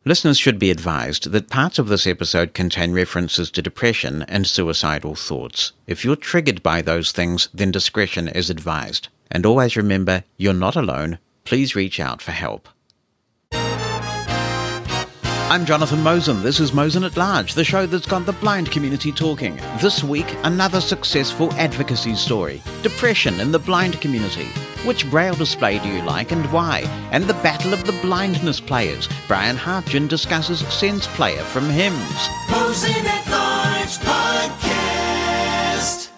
Listeners should be advised that parts of this episode contain references to depression and suicidal thoughts. If you're triggered by those things, then discretion is advised. And always remember, you're not alone. Please reach out for help. I'm Jonathan Mosen. This is Mosen At Large, the show that's got the blind community talking. This week, another successful advocacy story. Depression in the blind community. Which Braille display do you like and why? And the battle of the blindness players. Brian Hartgen discusses Sense Player from Hymns. Mosen At Large Podcast.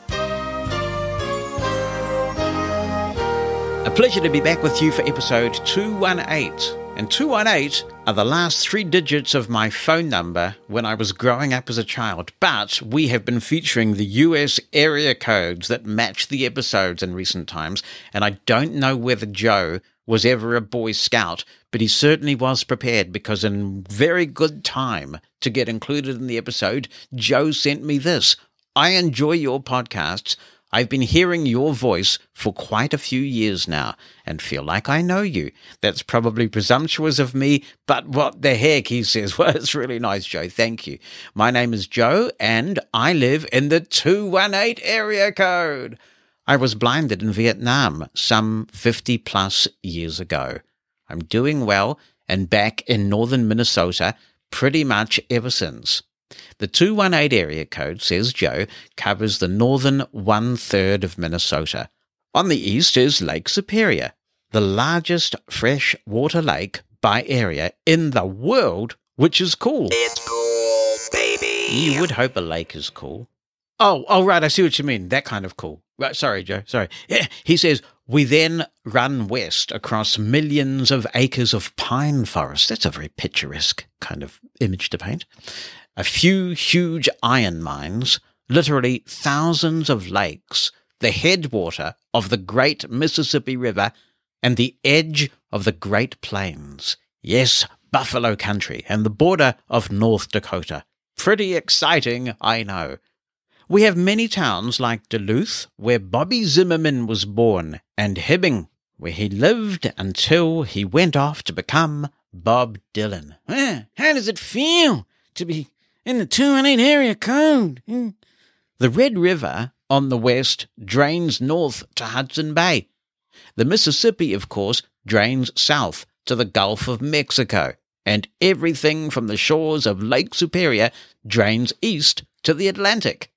A pleasure to be back with you for episode 218. And 218 are the last 3 digits of my phone number when I was growing up as a child. But we have been featuring the US area codes that match the episodes in recent times. And I don't know whether Joe was ever a Boy Scout, but he certainly was prepared because in very good time to get included in the episode, Joe sent me this. I enjoy your podcasts. I've been hearing your voice for quite a few years now and feel like I know you. That's probably presumptuous of me, but what the heck, he says. Well, it's really nice, Joe. Thank you. My name is Joe, and I live in the 218 area code. I was blinded in Vietnam some 50-plus years ago. I'm doing well and back in northern Minnesota pretty much ever since. The 218 area code, says Joe, covers the northern 1/3 of Minnesota. On the east is Lake Superior, the largest freshwater lake by area in the world, which is cool. It's cool, baby. You would hope a lake is cool. Oh, right, I see what you mean. That kind of cool. Right, sorry, Joe, sorry. Yeah, he says, we then run west across millions of acres of pine forest. That's a very picturesque kind of image to paint. A few huge iron mines, literally thousands of lakes, the headwater of the great Mississippi River, and the edge of the Great Plains. Yes, Buffalo Country and the border of North Dakota. Pretty exciting, I know. We have many towns like Duluth, where Bobby Zimmerman was born, and Hibbing, where he lived until he went off to become Bob Dylan. How does it feel to be in the 218 area code? The Red River on the west drains north to Hudson Bay. The Mississippi, of course, drains south to the Gulf of Mexico, and everything from the shores of Lake Superior drains east to the Atlantic.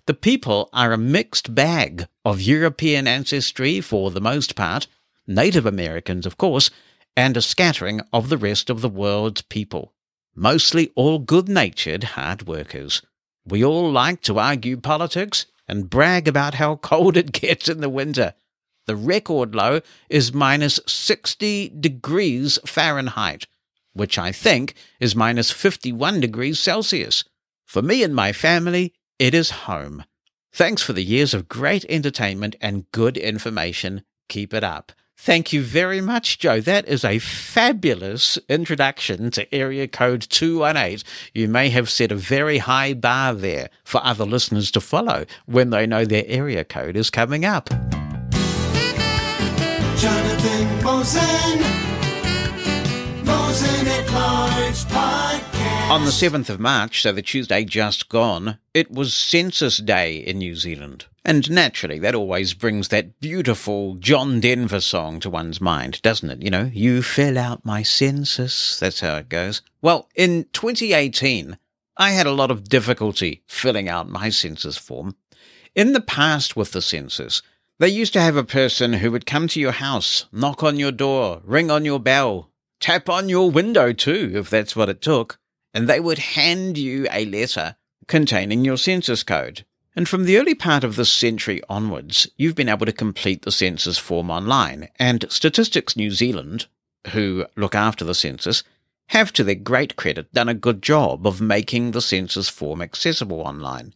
The people are a mixed bag of European ancestry for the most part, Native Americans, of course, and a scattering of the rest of the world's people. Mostly all good-natured hard workers. We all like to argue politics and brag about how cold it gets in the winter. The record low is minus 60 degrees Fahrenheit, which I think is minus 51 degrees Celsius. For me and my family, it is home. Thanks for the years of great entertainment and good information. Keep it up. Thank you very much, Joe. That is a fabulous introduction to area code 218. You may have set a very high bar there for other listeners to follow when they know their area code is coming up. Jonathan Mosen, Mosen At Large Podcast. On the 7th of March, so the Tuesday just gone, it was Census Day in New Zealand. And naturally, that always brings that beautiful John Denver song to one's mind, doesn't it? You know, you fill out my census. That's how it goes. Well, in 2018, I had a lot of difficulty filling out my census form. In the past with the census, they used to have a person who would come to your house, knock on your door, ring on your bell, tap on your window too, if that's what it took, and they would hand you a letter containing your census code. And from the early part of this century onwards, you've been able to complete the census form online, and Statistics New Zealand, who look after the census, have to their great credit done a good job of making the census form accessible online.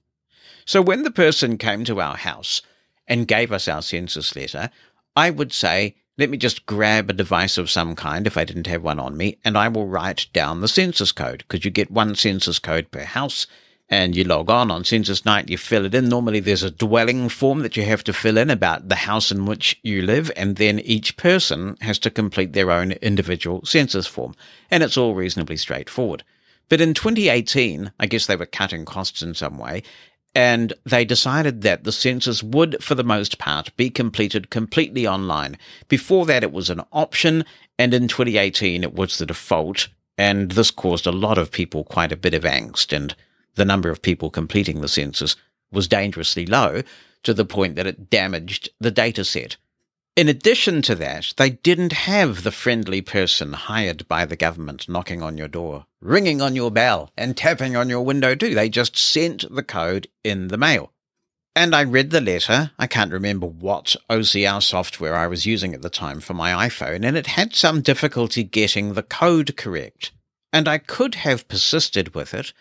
So when the person came to our house and gave us our census letter, I would say, let me just grab a device of some kind if I didn't have one on me, and I will write down the census code, because you get one census code per house, and you log on census night, you fill it in. Normally there's a dwelling form that you have to fill in about the house in which you live, and then each person has to complete their own individual census form, and it's all reasonably straightforward. But in 2018, I guess they were cutting costs in some way, and they decided that the census would, for the most part, be completed completely online. Before that, it was an option, and in 2018, it was the default, and this caused a lot of people quite a bit of angst, and the number of people completing the census was dangerously low, to the point that it damaged the data set. In addition to that, they didn't have the friendly person hired by the government knocking on your door, ringing on your bell, and tapping on your window too. They just sent the code in the mail. And I read the letter. I can't remember what OCR software I was using at the time for my iPhone, and it had some difficulty getting the code correct. And I could have persisted with it,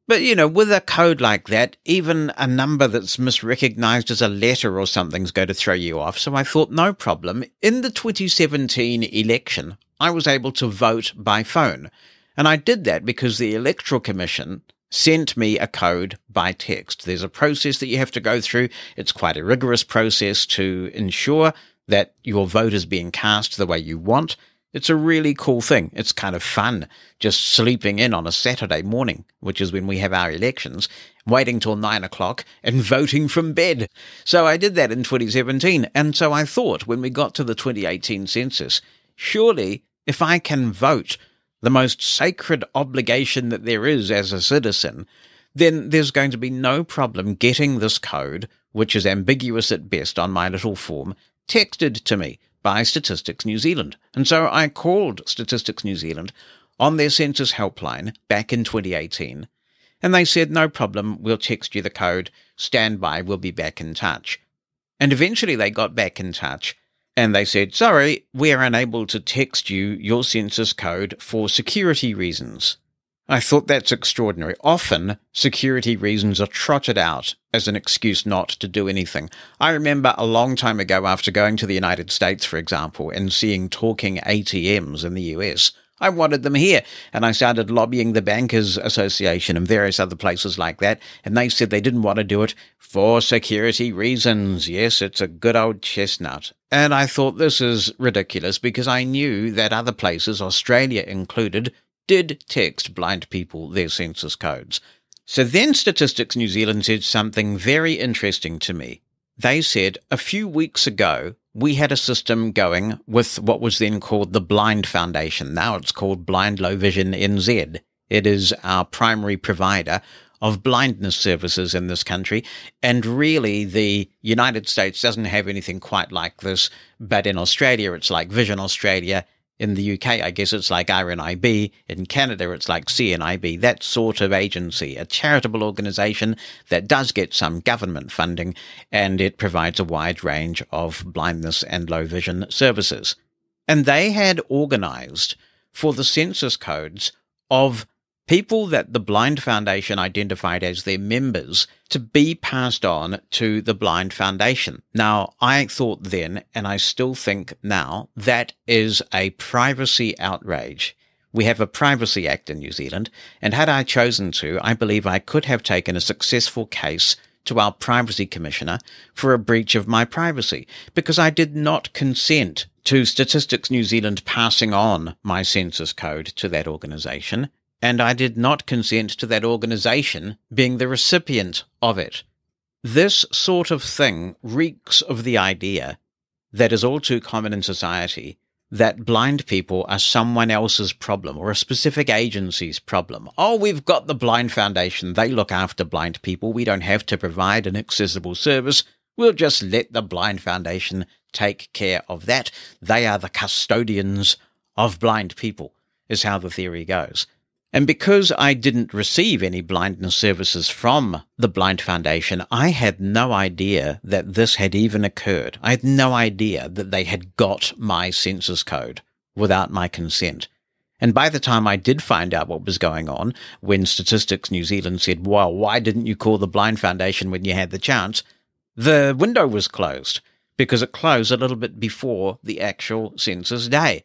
but, with a code like that, even a number that's misrecognized as a letter or something's going to throw you off. So I thought, no problem. In the 2017 election, I was able to vote by phone. And I did that because the Electoral Commission sent me a code by text. There's a process that you have to go through. It's quite a rigorous process to ensure that your vote is being cast the way you want. It's a really cool thing. It's kind of fun just sleeping in on a Saturday morning, which is when we have our elections, waiting till 9 o'clock and voting from bed. So I did that in 2017. And so I thought when we got to the 2018 census, surely if I can vote, the most sacred obligation that there is as a citizen, then there's going to be no problem getting this code, which is ambiguous at best on my little form, texted to me by Statistics New Zealand. And so I called Statistics New Zealand on their census helpline back in 2018, and they said, no problem, we'll text you the code, stand by, we'll be back in touch. And eventually they got back in touch, and they said, sorry, we are unable to text you your census code for security reasons. I thought that's extraordinary. Often, security reasons are trotted out as an excuse not to do anything. I remember a long time ago, after going to the United States, for example, and seeing talking ATMs in the US, I wanted them here, and I started lobbying the Bankers Association and various other places like that, and they said they didn't want to do it for security reasons. Yes, it's a good old chestnut. And I thought this is ridiculous because I knew that other places, Australia included, did text blind people their census codes. So then Statistics New Zealand said something very interesting to me. They said, a few weeks ago, we had a system going with what was then called the Blind Foundation. Now it's called Blind Low Vision NZ. It is our primary provider of blindness services in this country. And really, the United States doesn't have anything quite like this, but in Australia, it's like Vision Australia. In the UK, I guess it's like RNIB. In Canada, it's like CNIB, that sort of agency, a charitable organisation that does get some government funding, and it provides a wide range of blindness and low vision services. And they had organised for the census codes of people that the Blind Foundation identified as their members to be passed on to the Blind Foundation. Now, I thought then, and I still think now, that is a privacy outrage. We have a Privacy Act in New Zealand, and had I chosen to, I believe I could have taken a successful case to our Privacy Commissioner for a breach of my privacy, because I did not consent to Statistics New Zealand passing on my census code to that organisation, and I did not consent to that organisation being the recipient of it. This sort of thing reeks of the idea that is all too common in society, that blind people are someone else's problem or a specific agency's problem. Oh, we've got the Blind Foundation. They look after blind people. We don't have to provide an accessible service. We'll just let the Blind Foundation take care of that. They are the custodians of blind people, is how the theory goes. And because I didn't receive any blindness services from the Blind Foundation, I had no idea that this had even occurred. I had no idea that they had got my census code without my consent. And by the time I did find out what was going on, when Statistics New Zealand said, well, why didn't you call the Blind Foundation when you had the chance? The window was closed, because it closed a little bit before the actual census day.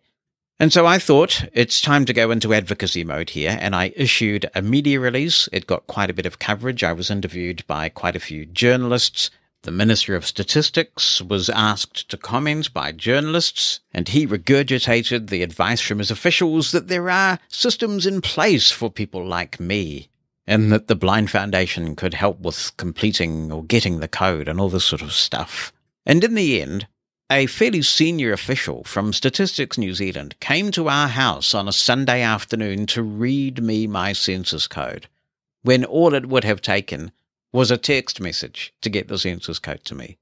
And so I thought it's time to go into advocacy mode here, and I issued a media release. It got quite a bit of coverage. I was interviewed by quite a few journalists. The Minister of Statistics was asked to comment by journalists, and he regurgitated the advice from his officials that there are systems in place for people like me, and that the Blind Foundation could help with completing or getting the code and all this sort of stuff. And in the end, a fairly senior official from Statistics New Zealand came to our house on a Sunday afternoon to read me my census code, when all it would have taken was a text message to get the census code to me.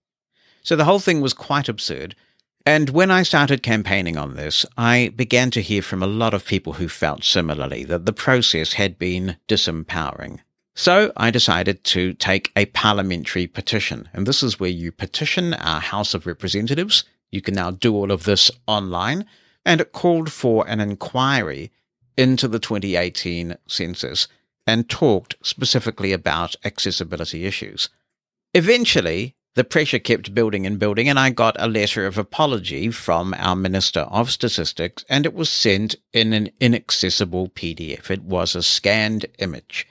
So the whole thing was quite absurd. And when I started campaigning on this, I began to hear from a lot of people who felt similarly, that the process had been disempowering. So I decided to take a parliamentary petition, and this is where you petition our House of Representatives. You can now do all of this online, and it called for an inquiry into the 2018 census and talked specifically about accessibility issues. Eventually, the pressure kept building and building, and I got a letter of apology from our Minister of Statistics, and it was sent in an inaccessible PDF. It was a scanned image.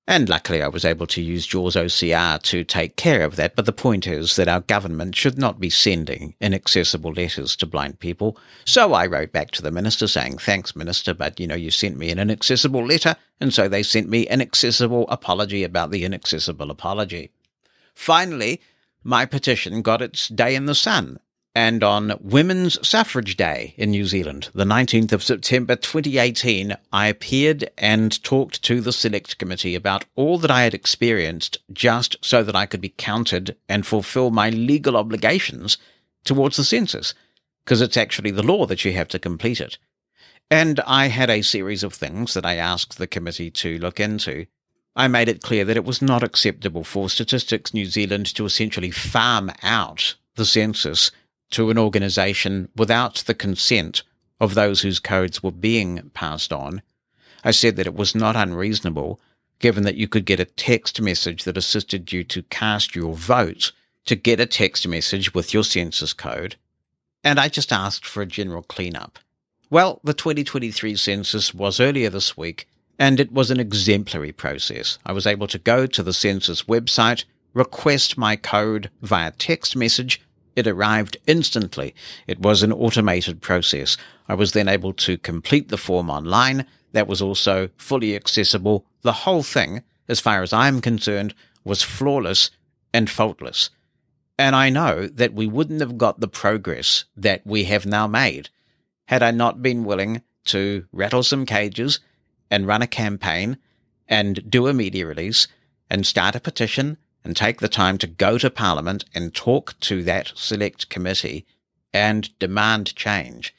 And luckily I was able to use JAWS OCR to take care of that, but the point is that our government should not be sending inaccessible letters to blind people. So I wrote back to the Minister saying, thanks, Minister, but you sent me an inaccessible letter, and so they sent me an accessible apology about the inaccessible apology. Finally, my petition got its day in the sun, and on Women's Suffrage Day in New Zealand, the 19th of September 2018, I appeared and talked to the Select Committee about all that I had experienced just so that I could be counted and fulfill my legal obligations towards the census, because it's actually the law that you have to complete it. And I had a series of things that I asked the committee to look into. I made it clear that it was not acceptable for Statistics New Zealand to essentially farm out the census to an organisation without the consent of those whose codes were being passed on. I said that it was not unreasonable, given that you could get a text message that assisted you to cast your vote, to get a text message with your census code. And I just asked for a general clean-up. Well, the 2023 census was earlier this week, and it was an exemplary process. I was able to go to the census website, request my code via text message. It arrived instantly. It was an automated process. I was then able to complete the form online. That was also fully accessible. The whole thing, as far as I'm concerned, was flawless and faultless. And I know that we wouldn't have got the progress that we have now made had I not been willing to rattle some cages and run a campaign and do a media release and start a petition and take the time to go to Parliament and talk to that select committee and demand change.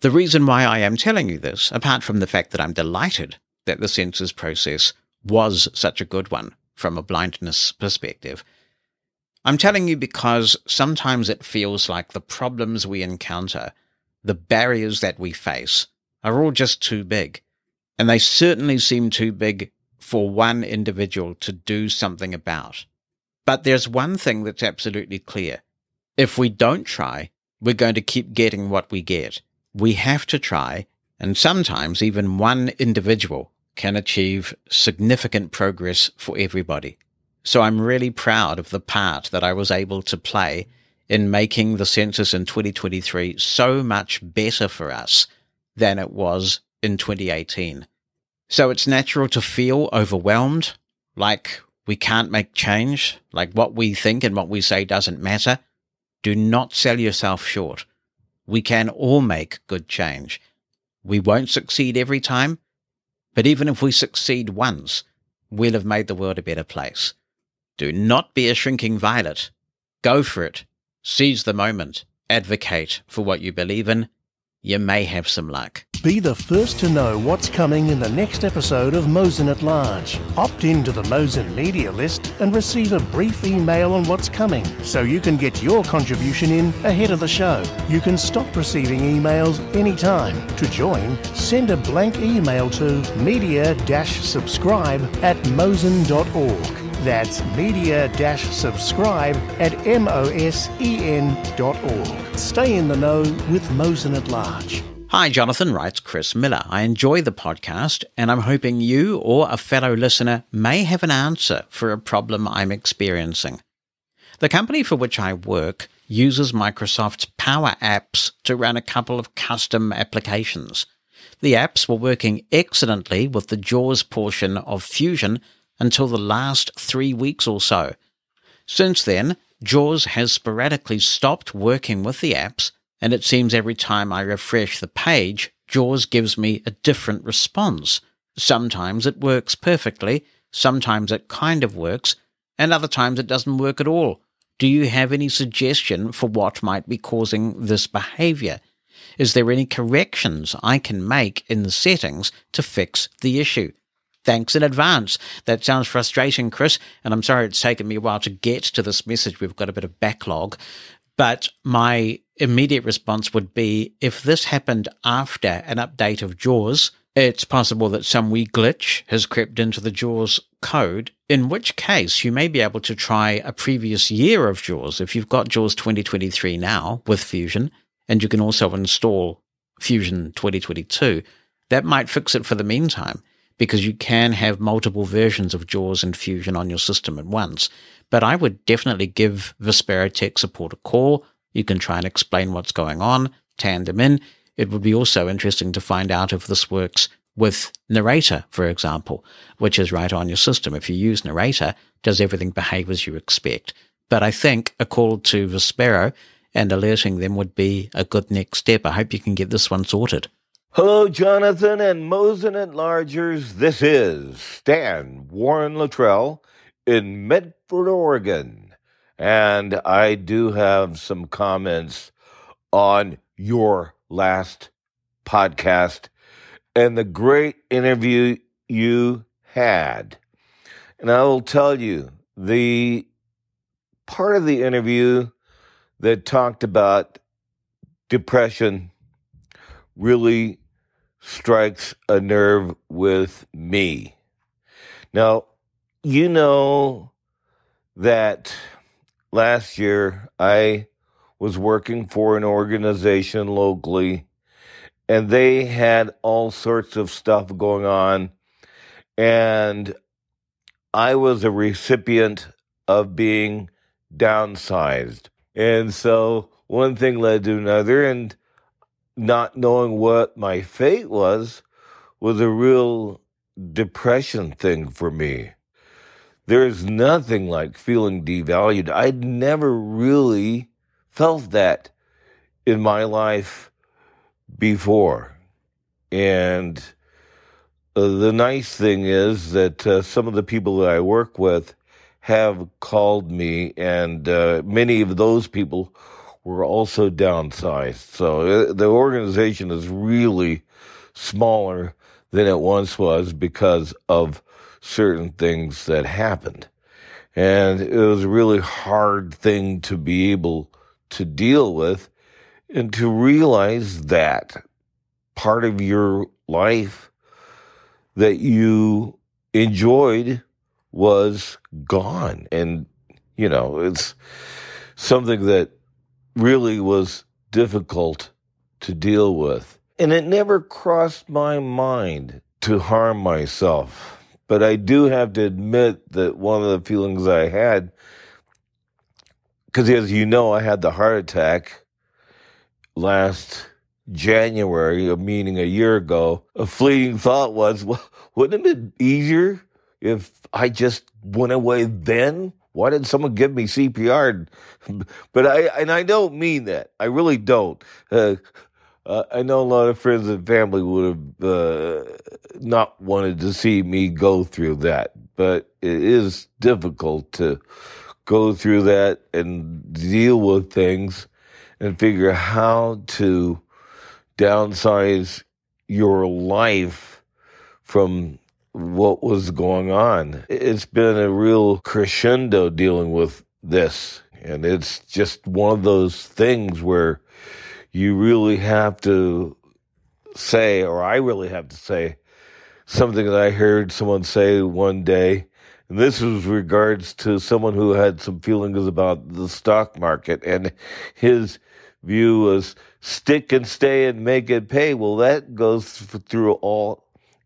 The reason why I am telling you this, apart from the fact that I'm delighted that the census process was such a good one from a blindness perspective, I'm telling you because sometimes it feels like the problems we encounter, the barriers that we face, are all just too big. And they certainly seem too big for one individual to do something about. But there's one thing that's absolutely clear. If we don't try, we're going to keep getting what we get. We have to try, and sometimes even one individual can achieve significant progress for everybody. So I'm really proud of the part that I was able to play in making the census in 2023 so much better for us than it was in 2018. So it's natural to feel overwhelmed, like we can't make change, like what we think and what we say doesn't matter. Do not sell yourself short. We can all make good change. We won't succeed every time, but even if we succeed once, we'll have made the world a better place. Do not be a shrinking violet. Go for it. Seize the moment. Advocate for what you believe in. You may have some luck. Be the first to know what's coming in the next episode of Mosen at Large. Opt into the Mosen media list and receive a brief email on what's coming, so you can get your contribution in ahead of the show. You can stop receiving emails anytime. To join, send a blank email to media-subscribe@mosen.org. That's media-subscribe@mosen.org. Stay in the know with Mosen at Large. Hi, Jonathan, writes Chris Miller. I enjoy the podcast, and I'm hoping you or a fellow listener may have an answer for a problem I'm experiencing. The company for which I work uses Microsoft's Power Apps to run a couple of custom applications. The apps were working excellently with the JAWS portion of Fusion until the last 3 weeks or so. Since then, JAWS has sporadically stopped working with the apps, and it seems every time I refresh the page, JAWS gives me a different response. Sometimes it works perfectly, sometimes it kind of works, and other times it doesn't work at all. Do you have any suggestion for what might be causing this behavior? Is there any corrections I can make in the settings to fix the issue? Thanks in advance. That sounds frustrating, Chris, and I'm sorry it's taken me a while to get to this message. We've got a bit of backlog. But my immediate response would be, if this happened after an update of JAWS, it's possible that some wee glitch has crept into the JAWS code, in which case you may be able to try a previous year of JAWS. If you've got JAWS 2023 now with Fusion, and you can also install Fusion 2022, that might fix it for the meantime, because you can have multiple versions of JAWS and Fusion on your system at once. But I would definitely give Vispero Tech Support a call. You can try and explain what's going on, tan them in. It would be also interesting to find out if this works with Narrator, for example, which is right on your system. If you use Narrator, does everything behave as you expect? But I think a call to Vispero and alerting them would be a good next step. I hope you can get this one sorted. Hello, Jonathan and Mosen At Largers. This is Stan Warren Luttrell in Medford, Oregon. And I do have some comments on your last podcast and the great interview you had. And I will tell you, the part of the interview that talked about depression really strikes a nerve with me. Now, you know that last year I was working for an organization locally, and they had all sorts of stuff going on, and I was a recipient of being downsized. And so one thing led to another, and not knowing what my fate was a real depression thing for me. There's nothing like feeling devalued. I'd never really felt that in my life before. And the nice thing is that some of the people that I work with have called me, and many of those people were also downsized. So the organization is really smaller than it once was because of certain things that happened. And it was a really hard thing to be able to deal with and to realize that part of your life that you enjoyed was gone. And, you know, it's something that really was difficult to deal with. And it never crossed my mind to harm myself. But I do have to admit that one of the feelings I had, because as you know, I had the heart attack last January, meaning a year ago. A fleeting thought was, well, wouldn't it have been easier if I just went away then? Why didn't someone give me CPR? But I don't mean that. I really don't. I know a lot of friends and family would have not wanted to see me go through that. But it is difficult to go through that and deal with things and figure how to downsize your life from what was going on. It's been a real crescendo dealing with this. And it's just one of those things where you really have to say, or I really have to say, something that I heard someone say one day. And this was regards to someone who had some feelings about the stock market. And his view was stick and stay and make it pay. Well, that goes through all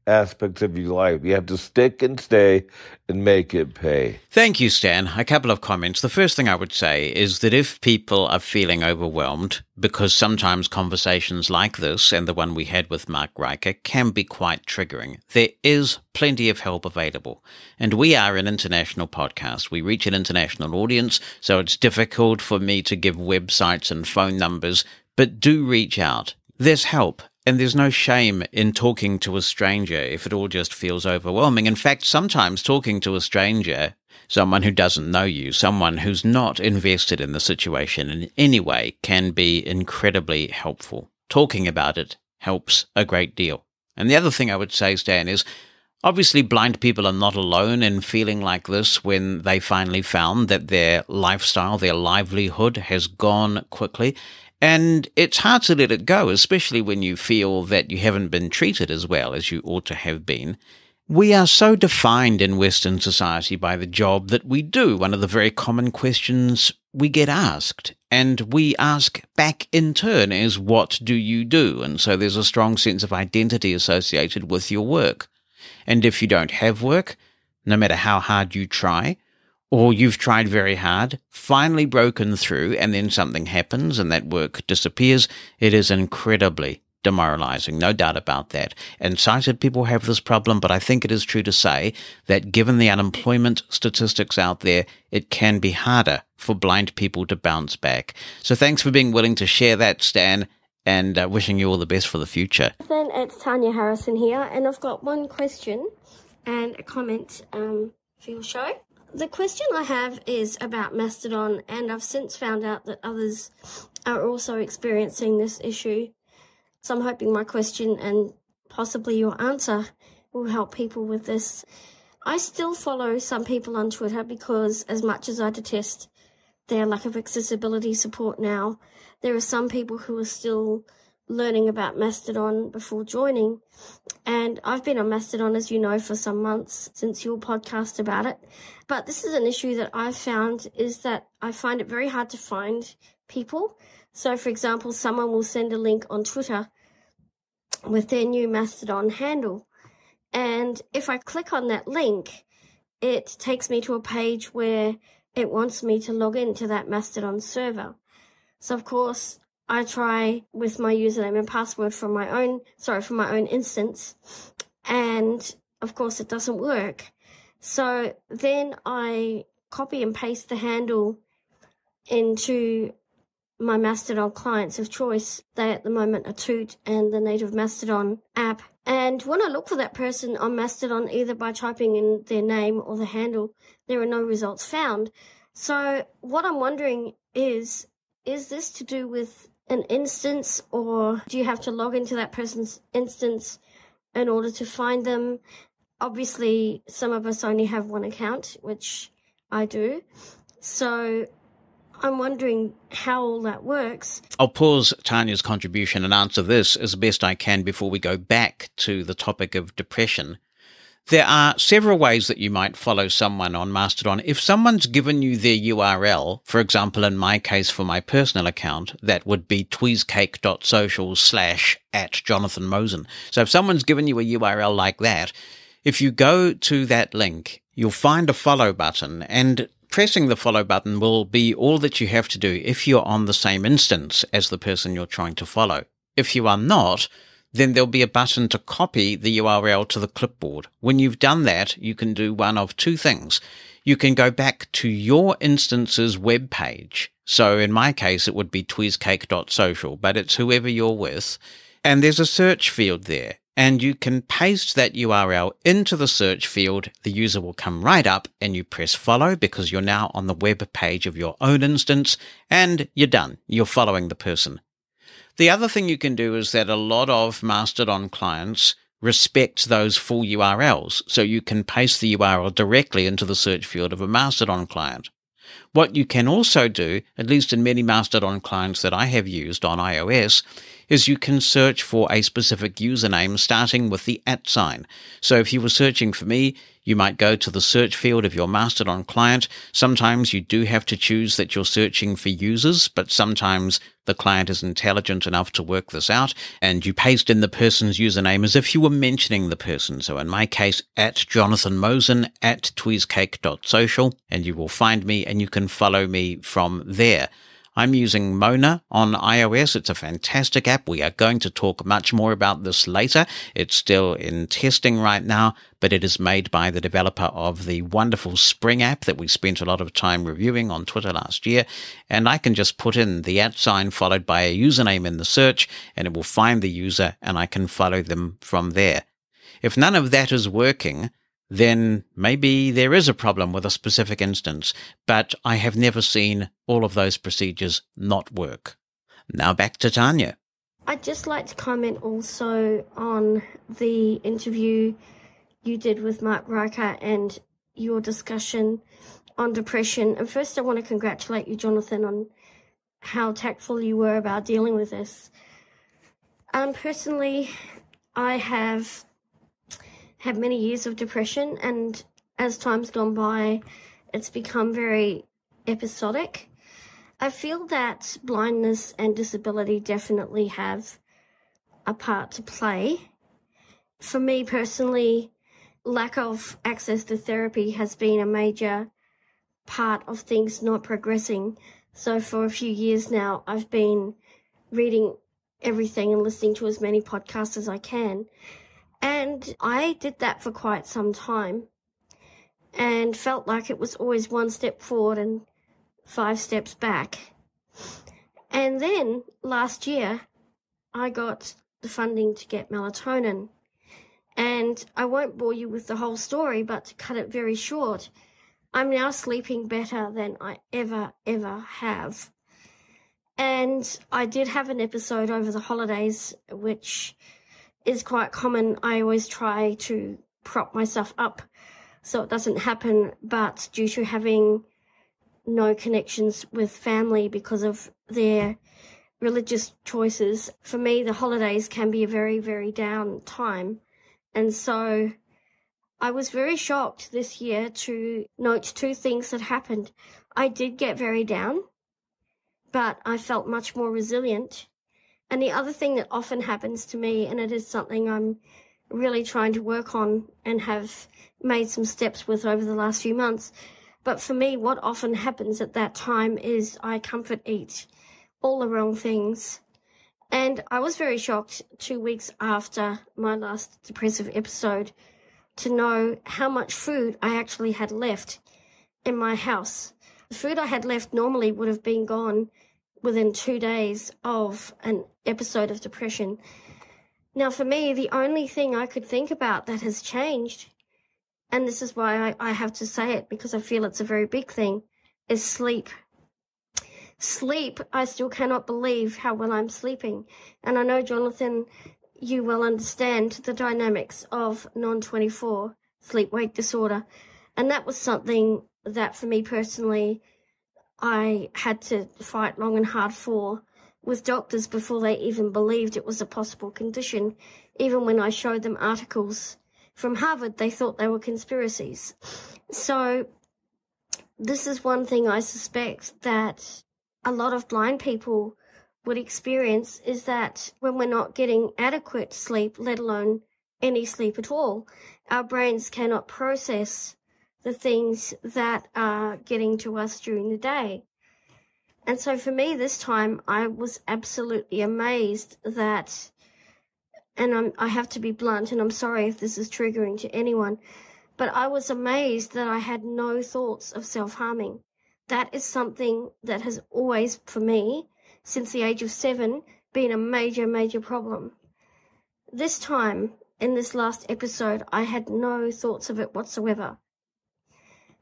aspects of your life. You have to stick and stay and make it pay. Thank you, Stan. A couple of comments. The first thing I would say is that if people are feeling overwhelmed, because sometimes conversations like this and the one we had with Mark Riker can be quite triggering, there is plenty of help available. And we are an international podcast. We reach an international audience, so it's difficult for me to give websites and phone numbers, but do reach out. There's help. And there's no shame in talking to a stranger if it all just feels overwhelming. In fact, sometimes talking to a stranger, someone who doesn't know you, someone who's not invested in the situation in any way, can be incredibly helpful. Talking about it helps a great deal. And the other thing I would say, Stan, is obviously blind people are not alone in feeling like this when they finally found that their lifestyle, their livelihood has gone quickly. And it's hard to let it go, especially when you feel that you haven't been treated as well as you ought to have been. We are so defined in Western society by the job that we do. One of the very common questions we get asked, and we ask back in turn, is what do you do? And so there's a strong sense of identity associated with your work. And if you don't have work, no matter how hard you try, or you've tried very hard, finally broken through, and then something happens and that work disappears, it is incredibly demoralizing, no doubt about that. And sighted people have this problem, but I think it is true to say that given the unemployment statistics out there, it can be harder for blind people to bounce back. So thanks for being willing to share that, Stan, and wishing you all the best for the future. Then it's Tanya Harrison here, and I've got one question and a comment for your show. The question I have is about Mastodon, and I've since found out that others are also experiencing this issue. So I'm hoping my question and possibly your answer will help people with this. I still follow some people on Twitter because, as much as I detest their lack of accessibility support now, there are some people who are still learning about Mastodon before joining. And I've been on Mastodon, as you know, for some months since your podcast about it. But this is an issue that I've found, is that I find it very hard to find people. So, for example, someone will send a link on Twitter with their new Mastodon handle. And if I click on that link, it takes me to a page where it wants me to log into that Mastodon server. So, of course, I try with my username and password from my own instance, and of course it doesn't work. So then I copy and paste the handle into my Mastodon clients of choice. They at the moment are Toot and the native Mastodon app. And when I look for that person on Mastodon, either by typing in their name or the handle, there are no results found. So what I'm wondering is this to do with an instance, or do you have to log into that person's instance in order to find them? Obviously, some of us only have one account, which I do. So I'm wondering how all that works. I'll pause Tanya's contribution and answer this as best I can before we go back to the topic of depression. There are several ways that you might follow someone on Mastodon. If someone's given you their URL, for example, in my case for my personal account, that would be tweezecake.social/@JonathanMosen. So if someone's given you a URL like that, if you go to that link, you'll find a follow button, and pressing the follow button will be all that you have to do if you're on the same instance as the person you're trying to follow. If you are not, then there'll be a button to copy the URL to the clipboard. When you've done that, you can do one of two things. You can go back to your instance's web page. So in my case, it would be tweezecake.social, but it's whoever you're with. And there's a search field there. And you can paste that URL into the search field. The user will come right up and you press follow because you're now on the web page of your own instance, and you're done. You're following the person. The other thing you can do is that a lot of Mastodon clients respect those full URLs, so you can paste the URL directly into the search field of a Mastodon client. What you can also do, at least in many Mastodon clients that I have used on iOS, is you can search for a specific username starting with the @ sign. So if you were searching for me, you might go to the search field of your Mastodon client. Sometimes you do have to choose that you're searching for users, but sometimes the client is intelligent enough to work this out, and you paste in the person's username as if you were mentioning the person. So in my case, @JonathanMosen @tweezcake.social, and you will find me and you can follow me from there. I'm using Mona on iOS. It's a fantastic app. We are going to talk much more about this later. It's still in testing right now, but it is made by the developer of the wonderful Spring app that we spent a lot of time reviewing on Twitter last year. And I can just put in the @ sign followed by a username in the search, and it will find the user, and I can follow them from there. If none of that is working, then maybe there is a problem with a specific instance, but I have never seen all of those procedures not work. Now back to Tanya. I'd just like to comment also on the interview you did with Mark Riker and your discussion on depression. And first I want to congratulate you, Jonathan, on how tactful you were about dealing with this. Personally, I have had many years of depression, and as time's gone by, it's become very episodic. I feel that blindness and disability definitely have a part to play. For me personally, lack of access to therapy has been a major part of things not progressing. So for a few years now, I've been reading everything and listening to as many podcasts as I can. And I did that for quite some time and felt like it was always one step forward and 5 steps back. And then last year, I got the funding to get melatonin. And I won't bore you with the whole story, but to cut it very short, I'm now sleeping better than I ever have. And I did have an episode over the holidays, which is quite common. I always try to prop myself up so it doesn't happen, but due to having no connections with family because of their religious choices, for me the holidays can be a very, very down time. And so I was very shocked this year to note 2 things that happened. I did get very down, but I felt much more resilient. And the other thing that often happens to me, and it is something I'm really trying to work on and have made some steps with over the last few months, but for me, what often happens at that time is I comfort eat all the wrong things. And I was very shocked 2 weeks after my last depressive episode to know how much food I actually had left in my house. The food I had left normally would have been gone within 2 days of an episode of depression. Now, for me, the only thing I could think about that has changed, and this is why I have to say it because I feel it's a very big thing, is sleep. Sleep, I still cannot believe how well I'm sleeping. And I know, Jonathan, you will understand the dynamics of non-24 sleep-wake disorder. And that was something that, for me personally, I had to fight long and hard for with doctors before they even believed it was a possible condition. Even when I showed them articles from Harvard, they thought they were conspiracies. So this is one thing I suspect that a lot of blind people would experience, is that when we're not getting adequate sleep, let alone any sleep at all, our brains cannot process the things that are getting to us during the day. And so for me this time, I was absolutely amazed that, and I have to be blunt, and I'm sorry if this is triggering to anyone, but I was amazed that I had no thoughts of self-harming. That is something that has always, for me, since the age of 7, been a major, major problem. This time, in this last episode, I had no thoughts of it whatsoever.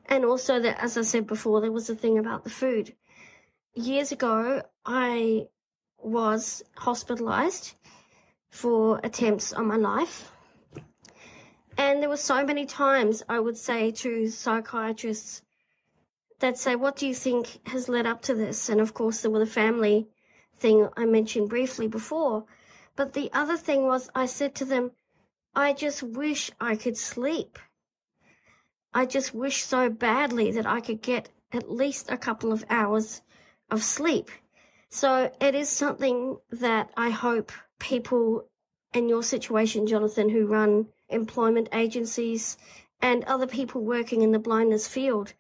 And also that, as I said before, there was a thing about the food. Years ago, I was hospitalized for attempts on my life. And there were so many times I would say to psychiatrists, they'd say, what do you think has led up to this? And of course, there was the family thing I mentioned briefly before. But the other thing was, I said to them, I just wish I could sleep. I just wish so badly that I could get at least a couple of hours of sleep. So it is something that I hope people in your situation, Jonathan, who run employment agencies and other people working in the blindness field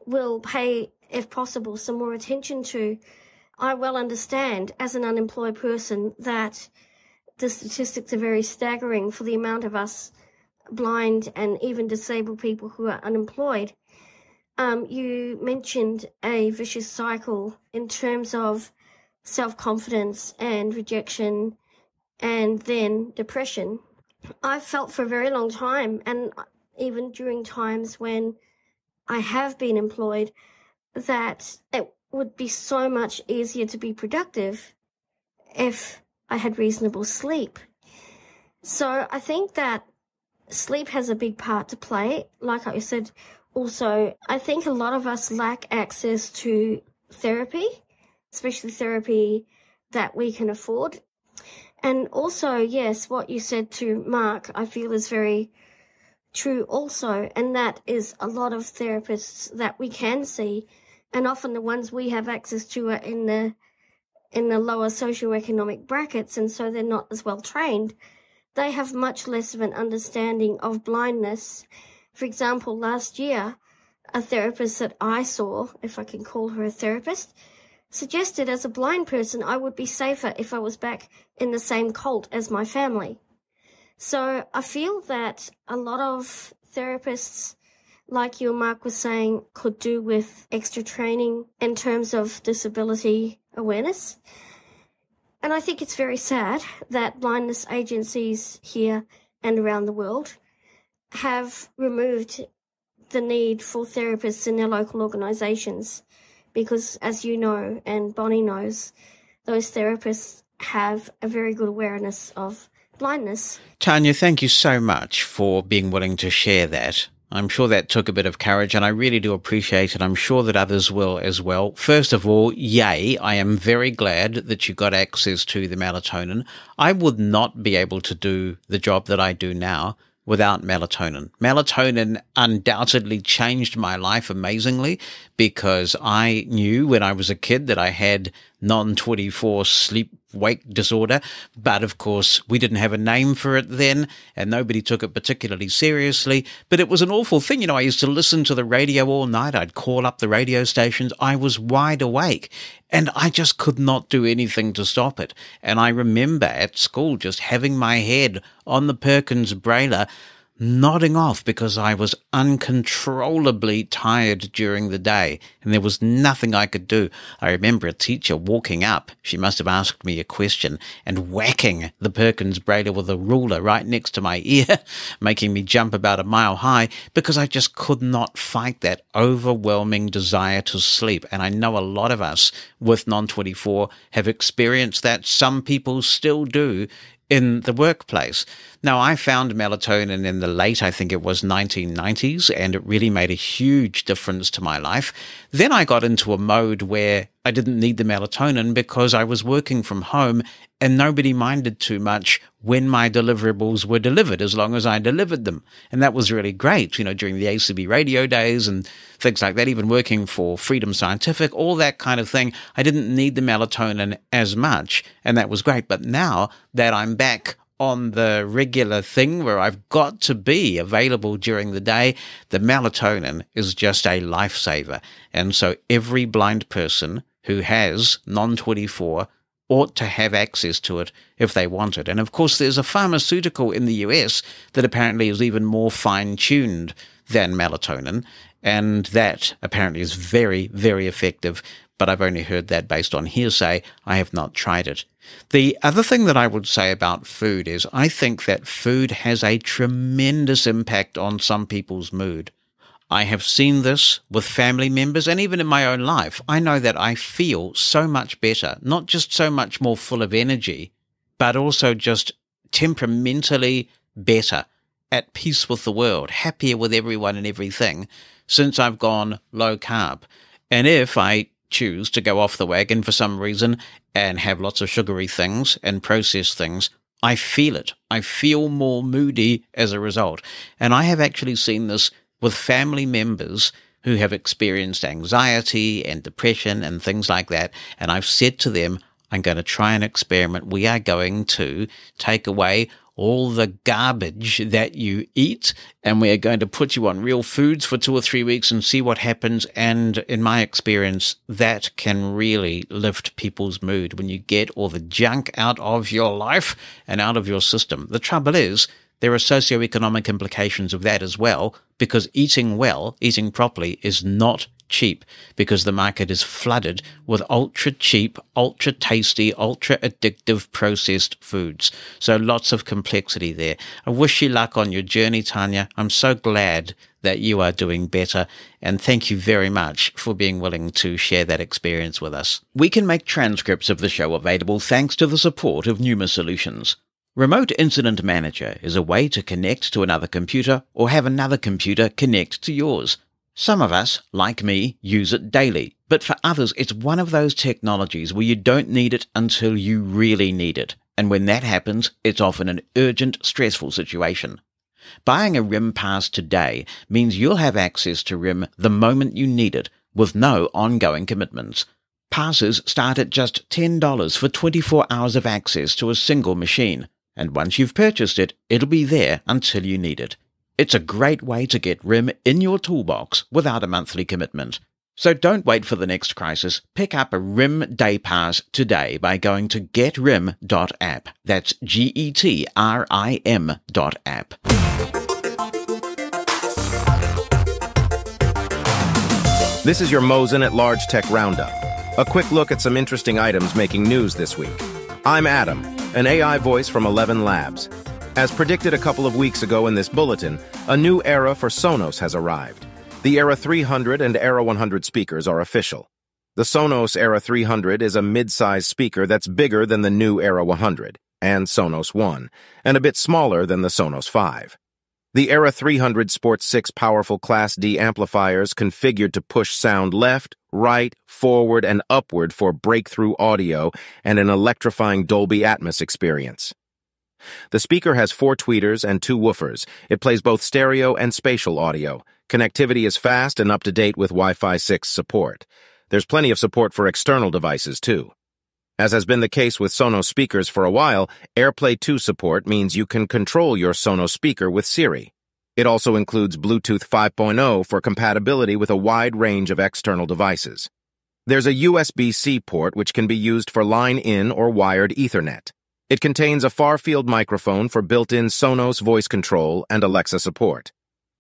will pay, if possible, some more attention to. I well understand as an unemployed person that the statistics are very staggering for the amount of us blind and even disabled people who are unemployed. You mentioned a vicious cycle in terms of self-confidence and rejection and then depression. I've felt for a very long time, and even during times when I have been employed, that it would be so much easier to be productive if I had reasonable sleep. So I think that sleep has a big part to play. Like I said, also, I think a lot of us lack access to therapy, especially therapy that we can afford. And also, yes, what you said to Mark, I feel is very true also, and that is a lot of therapists that we can see, and often the ones we have access to are in the lower socioeconomic brackets, and so they're not as well trained. They have much less of an understanding of blindness. For example, last year, a therapist that I saw, if I can call her a therapist, suggested as a blind person I would be safer if I was back in the same cult as my family. So I feel that a lot of therapists, like you and Mark was saying, could do with extra training in terms of disability awareness. And I think it's very sad that blindness agencies here and around the world have removed the need for therapists in their local organisations, because as you know and Bonnie knows, those therapists have a very good awareness of blindness. Tanya, thank you so much for being willing to share that. I'm sure that took a bit of courage, and I really do appreciate it. I'm sure that others will as well. First of all, yay, I am very glad that you got access to the melatonin. I would not be able to do the job that I do now without melatonin. Melatonin undoubtedly changed my life amazingly, because I knew when I was a kid that I had non-24 sleep-wake disorder, but of course we didn't have a name for it then, and nobody took it particularly seriously, but it was an awful thing. You know, I used to listen to the radio all night. I'd call up the radio stations. I was wide awake, and I just could not do anything to stop it. And I remember at school just having my head on the Perkins Braille, nodding off because I was uncontrollably tired during the day, and there was nothing I could do. I remember a teacher walking up, she must have asked me a question, and whacking the Perkins Braille with a ruler right next to my ear, making me jump about a mile high, because I just could not fight that overwhelming desire to sleep. And I know a lot of us with non-24 have experienced that. Some people still do in the workplace. Now, I found melatonin in the late, I think it was 1990s, and it really made a huge difference to my life. Then I got into a mode where I didn't need the melatonin because I was working from home, and nobody minded too much when my deliverables were delivered, as long as I delivered them. And that was really great, you know, during the ACB radio days and things like that, even working for Freedom Scientific, all that kind of thing. I didn't need the melatonin as much, and that was great. But now that I'm back on the regular thing where I've got to be available during the day, the melatonin is just a lifesaver. And so every blind person who has non-24 ought to have access to it if they want it. And of course, there's a pharmaceutical in the US that apparently is even more fine-tuned than melatonin, and that apparently is very, very effective. But I've only heard that based on hearsay. I have not tried it. The other thing that I would say about food is I think that food has a tremendous impact on some people's mood. I have seen this with family members, and even in my own life. I know that I feel so much better, not just so much more full of energy, but also just temperamentally better, at peace with the world, happier with everyone and everything, since I've gone low carb. And if I choose to go off the wagon for some reason and have lots of sugary things and processed things, I feel it. I feel more moody as a result. And I have actually seen this with family members who have experienced anxiety and depression and things like that. And I've said to them, I'm going to try an experiment. We are going to take away all the garbage that you eat, and we are going to put you on real foods for 2 or 3 weeks and see what happens. And in my experience, that can really lift people's mood when you get all the junk out of your life and out of your system. The trouble is, there are socioeconomic implications of that as well, because eating well, eating properly, is not cheap, because the market is flooded with ultra cheap, ultra tasty, ultra addictive processed foods. So lots of complexity there. I wish you luck on your journey, Tanya. I'm so glad that you are doing better, and thank you very much for being willing to share that experience with us. We can make transcripts of the show available thanks to the support of Pneuma Solutions. Remote Incident Manager is a way to connect to another computer or have another computer connect to yours. Some of us, like me, use it daily, but for others it's one of those technologies where you don't need it until you really need it, and when that happens, it's often an urgent, stressful situation. Buying a RIM pass today means you'll have access to RIM the moment you need it, with no ongoing commitments. Passes start at just $10 for 24 hours of access to a single machine, and once you've purchased it, it'll be there until you need it. It's a great way to get RIM in your toolbox without a monthly commitment. So don't wait for the next crisis. Pick up a RIM Day Pass today by going to getrim.app. That's GETRIM.app. This is your Mosen At Large Tech Roundup. A quick look at some interesting items making news this week. I'm Adam, an AI voice from 11 Labs. As predicted a couple of weeks ago in this bulletin, a new era for Sonos has arrived. The Era 300 and Era 100 speakers are official. The Sonos Era 300 is a mid-size speaker that's bigger than the new Era 100 and Sonos One, and a bit smaller than the Sonos 5. The Era 300 sports 6 powerful Class D amplifiers configured to push sound left, right, forward, and upward for breakthrough audio and an electrifying Dolby Atmos experience. The speaker has 4 tweeters and 2 woofers. It plays both stereo and spatial audio. Connectivity is fast and up-to-date with Wi-Fi 6 support. There's plenty of support for external devices, too. As has been the case with Sonos speakers for a while, AirPlay 2 support means you can control your Sonos speaker with Siri. It also includes Bluetooth 5.0 for compatibility with a wide range of external devices. There's a USB-C port which can be used for line-in or wired Ethernet. It contains a far-field microphone for built-in Sonos voice control and Alexa support.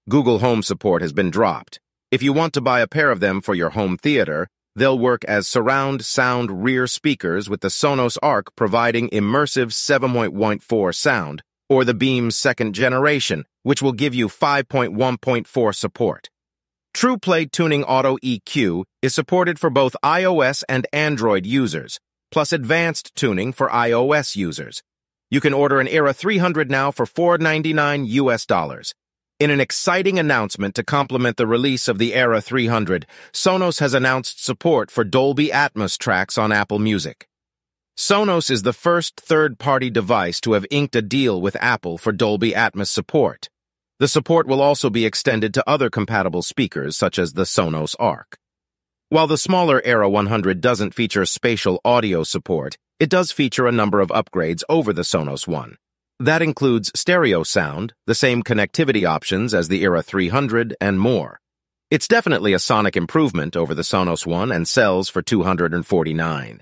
Google Home support has been dropped. If you want to buy a pair of them for your home theater, they'll work as surround sound rear speakers with the Sonos Arc providing immersive 7.1.4 sound, or the Beam's second generation, which will give you 5.1.4 support. TruePlay Tuning Auto EQ is supported for both iOS and Android users, plus advanced tuning for iOS users. You can order an Era 300 now for $499 US. In an exciting announcement to complement the release of the Era 300, Sonos has announced support for Dolby Atmos tracks on Apple Music. Sonos is the first third-party device to have inked a deal with Apple for Dolby Atmos support. The support will also be extended to other compatible speakers, such as the Sonos Arc. While the smaller Era 100 doesn't feature spatial audio support, it does feature a number of upgrades over the Sonos One. That includes stereo sound, the same connectivity options as the Era 300, and more. It's definitely a sonic improvement over the Sonos One and sells for $249.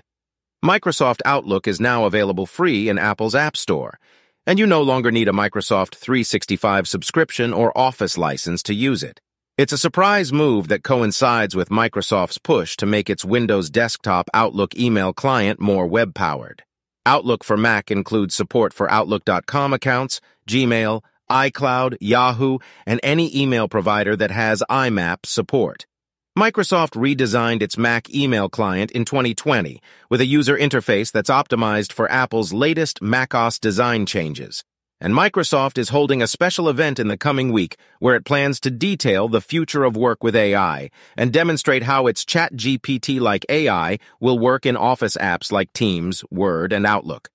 Microsoft Outlook is now available free in Apple's App Store, and you no longer need a Microsoft 365 subscription or Office license to use it. It's a surprise move that coincides with Microsoft's push to make its Windows desktop Outlook email client more web-powered. Outlook for Mac includes support for Outlook.com accounts, Gmail, iCloud, Yahoo, and any email provider that has IMAP support. Microsoft redesigned its Mac email client in 2020 with a user interface that's optimized for Apple's latest macOS design changes. And Microsoft is holding a special event in the coming week where it plans to detail the future of work with AI and demonstrate how its ChatGPT-like AI will work in Office apps like Teams, Word, and Outlook.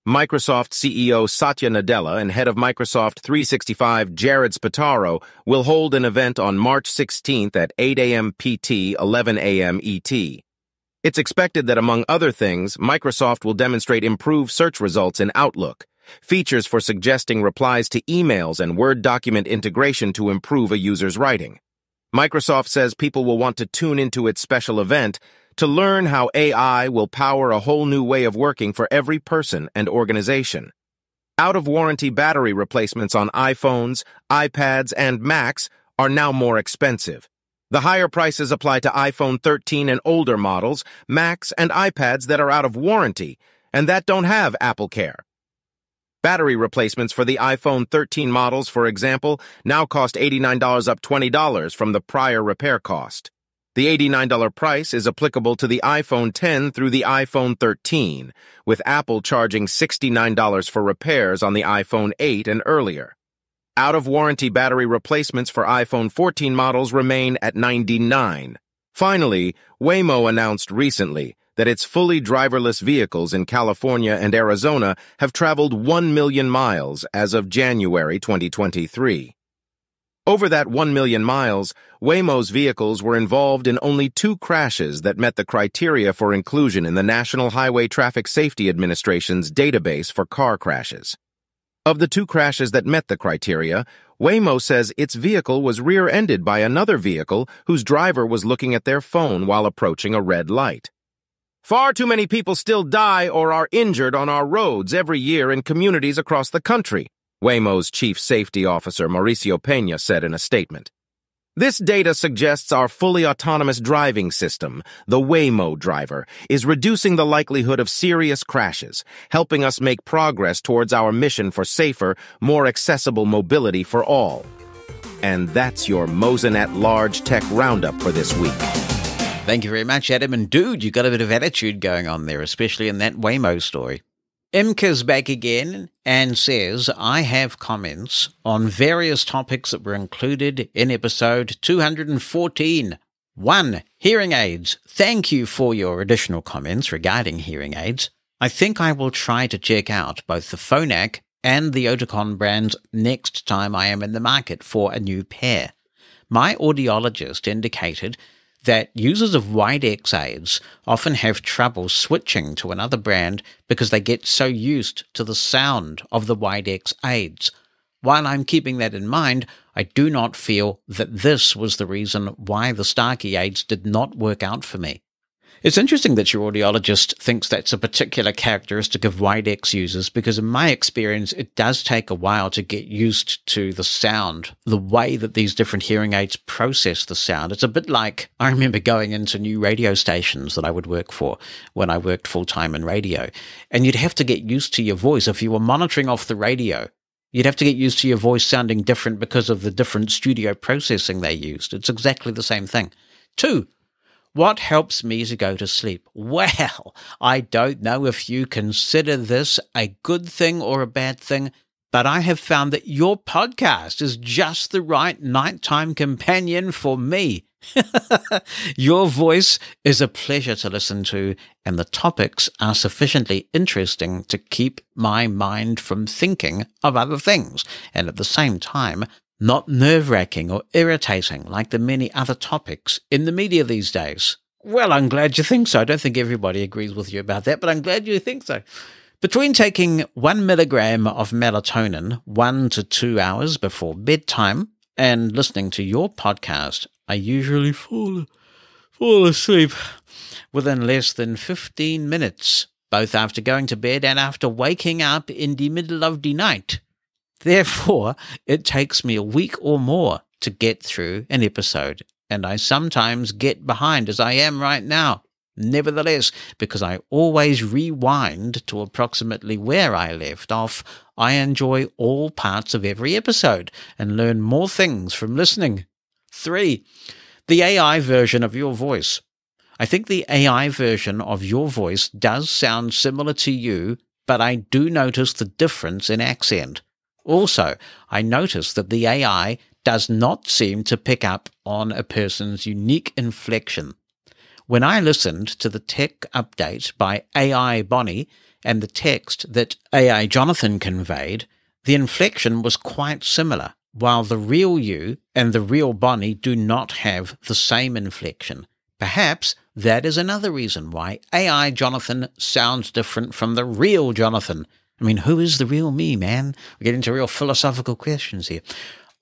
Microsoft CEO Satya Nadella and head of Microsoft 365 Jared Spataro will hold an event on March 16th at 8 a.m. PT, 11 a.m. ET. It's expected that, among other things, Microsoft will demonstrate improved search results in Outlook, features for suggesting replies to emails, and Word document integration to improve a user's writing. Microsoft says people will want to tune into its special event to learn how AI will power a whole new way of working for every person and organization. Out-of-warranty battery replacements on iPhones, iPads, and Macs are now more expensive. The higher prices apply to iPhone 13 and older models, Macs, and iPads that are out of warranty and that don't have Apple Care. Battery replacements for the iPhone 13 models, for example, now cost $89, up $20 from the prior repair cost. The $89 price is applicable to the iPhone 10 through the iPhone 13, with Apple charging $69 for repairs on the iPhone 8 and earlier. Out-of-warranty battery replacements for iPhone 14 models remain at $99. Finally, Waymo announced recently that its fully driverless vehicles in California and Arizona have traveled 1 million miles as of January 2023. Over that 1 million miles, Waymo's vehicles were involved in only 2 crashes that met the criteria for inclusion in the National Highway Traffic Safety Administration's database for car crashes. Of the 2 crashes that met the criteria, Waymo says its vehicle was rear-ended by another vehicle whose driver was looking at their phone while approaching a red light. Far too many people still die or are injured on our roads every year in communities across the country, Waymo's chief safety officer Mauricio Peña said in a statement. This data suggests our fully autonomous driving system, the Waymo driver, is reducing the likelihood of serious crashes, helping us make progress towards our mission for safer, more accessible mobility for all. And that's your Mosen At Large Tech Roundup for this week. Thank you very much, Adam. And dude, you got a bit of attitude going on there, especially in that Waymo story. Imka's back again and says, I have comments on various topics that were included in episode 214. 1. Hearing aids. Thank you for your additional comments regarding hearing aids. I think I will try to check out both the Phonak and the Oticon brands next time I am in the market for a new pair. My audiologist indicated that users of Widex aids often have trouble switching to another brand because they get so used to the sound of the Widex aids. While I'm keeping that in mind, I do not feel that this was the reason why the Starkey aids did not work out for me. It's interesting that your audiologist thinks that's a particular characteristic of Widex users, because in my experience, it does take a while to get used to the sound, the way that these different hearing aids process the sound. It's a bit like, I remember going into new radio stations that I would work for when I worked full-time in radio, and you'd have to get used to your voice. If you were monitoring off the radio, you'd have to get used to your voice sounding different because of the different studio processing they used. It's exactly the same thing. 2. What helps me to go to sleep? Well, I don't know if you consider this a good thing or a bad thing, but I have found that your podcast is just the right nighttime companion for me. Your voice is a pleasure to listen to, and the topics are sufficiently interesting to keep my mind from thinking of other things, and at the same time, not nerve-wracking or irritating like the many other topics in the media these days. Well, I'm glad you think so. I don't think everybody agrees with you about that, but I'm glad you think so. Between taking 1 milligram of melatonin 1 to 2 hours before bedtime and listening to your podcast, I usually fall asleep within less than 15 minutes, both after going to bed and after waking up in the middle of the night. Therefore, it takes me a week or more to get through an episode, and I sometimes get behind as I am right now. Nevertheless, because I always rewind to approximately where I left off, I enjoy all parts of every episode and learn more things from listening. 3. The AI version of your voice. I think the AI version of your voice does sound similar to you, but I do notice the difference in accent. Also, I notice that the AI does not seem to pick up on a person's unique inflection. When I listened to the tech update by AI Bonnie, and the text that AI Jonathan conveyed, the inflection was quite similar, while the real you and the real Bonnie do not have the same inflection. Perhaps that is another reason why AI Jonathan sounds different from the real Jonathan. I mean, who is the real me, man? We get into real philosophical questions here.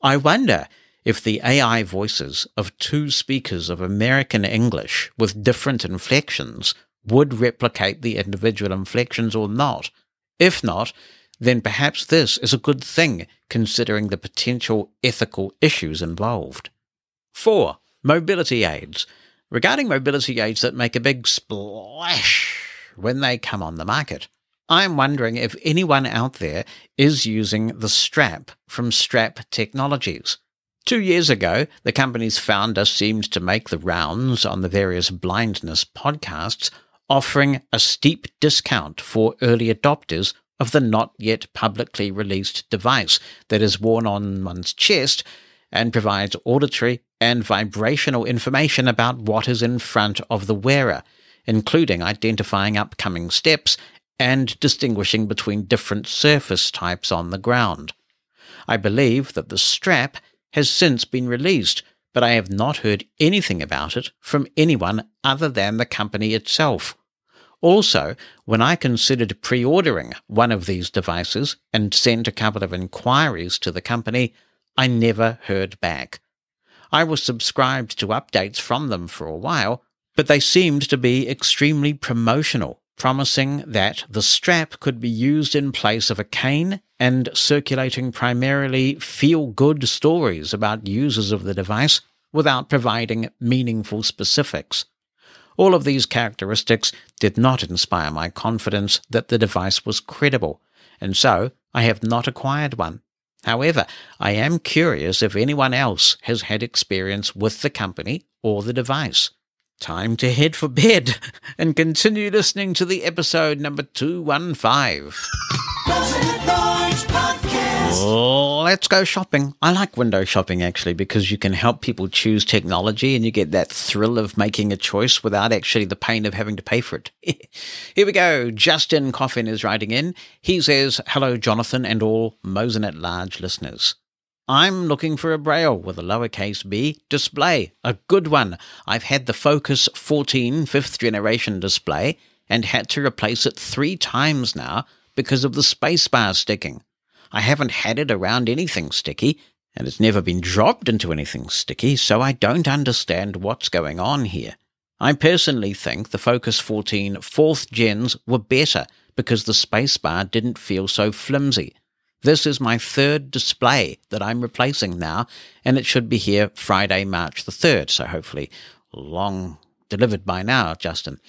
I wonder if the AI voices of two speakers of American English with different inflections would replicate the individual inflections or not. If not, then perhaps this is a good thing, considering the potential ethical issues involved. 4. Mobility aids. Regarding mobility aids that make a big splash when they come on the market, I'm wondering if anyone out there is using the strap from Strap Technologies. 2 years ago, the company's founder seemed to make the rounds on the various blindness podcasts, offering a steep discount for early adopters of the not yet publicly released device that is worn on one's chest and provides auditory and vibrational information about what is in front of the wearer, including identifying upcoming steps and distinguishing between different surface types on the ground. I believe that the strap has since been released, but I have not heard anything about it from anyone other than the company itself. Also, when I considered pre-ordering one of these devices and sent a couple of inquiries to the company, I never heard back. I was subscribed to updates from them for a while, but they seemed to be extremely promotional, promising that the strap could be used in place of a cane and circulating primarily feel-good stories about users of the device without providing meaningful specifics. All of these characteristics did not inspire my confidence that the device was credible, and so I have not acquired one. However, I am curious if anyone else has had experience with the company or the device. Time to head for bed and continue listening to the episode number 215. Mosen At Large Podcast. Let's go shopping. I like window shopping, actually, because you can help people choose technology and you get that thrill of making a choice without actually the pain of having to pay for it. Here we go. Justin Coffin is writing in. He says, "Hello, Jonathan and all Mosen At Large listeners. I'm looking for a Braille with a lowercase b display, a good one. I've had the Focus 14 5th generation display and had to replace it 3 times now because of the spacebar sticking. I haven't had it around anything sticky, and it's never been dropped into anything sticky, so I don't understand what's going on here. I personally think the Focus 14 4th gens were better because the spacebar didn't feel so flimsy. This is my 3rd display that I'm replacing now, and it should be here Friday, March the 3rd, so hopefully long delivered by now, Justin.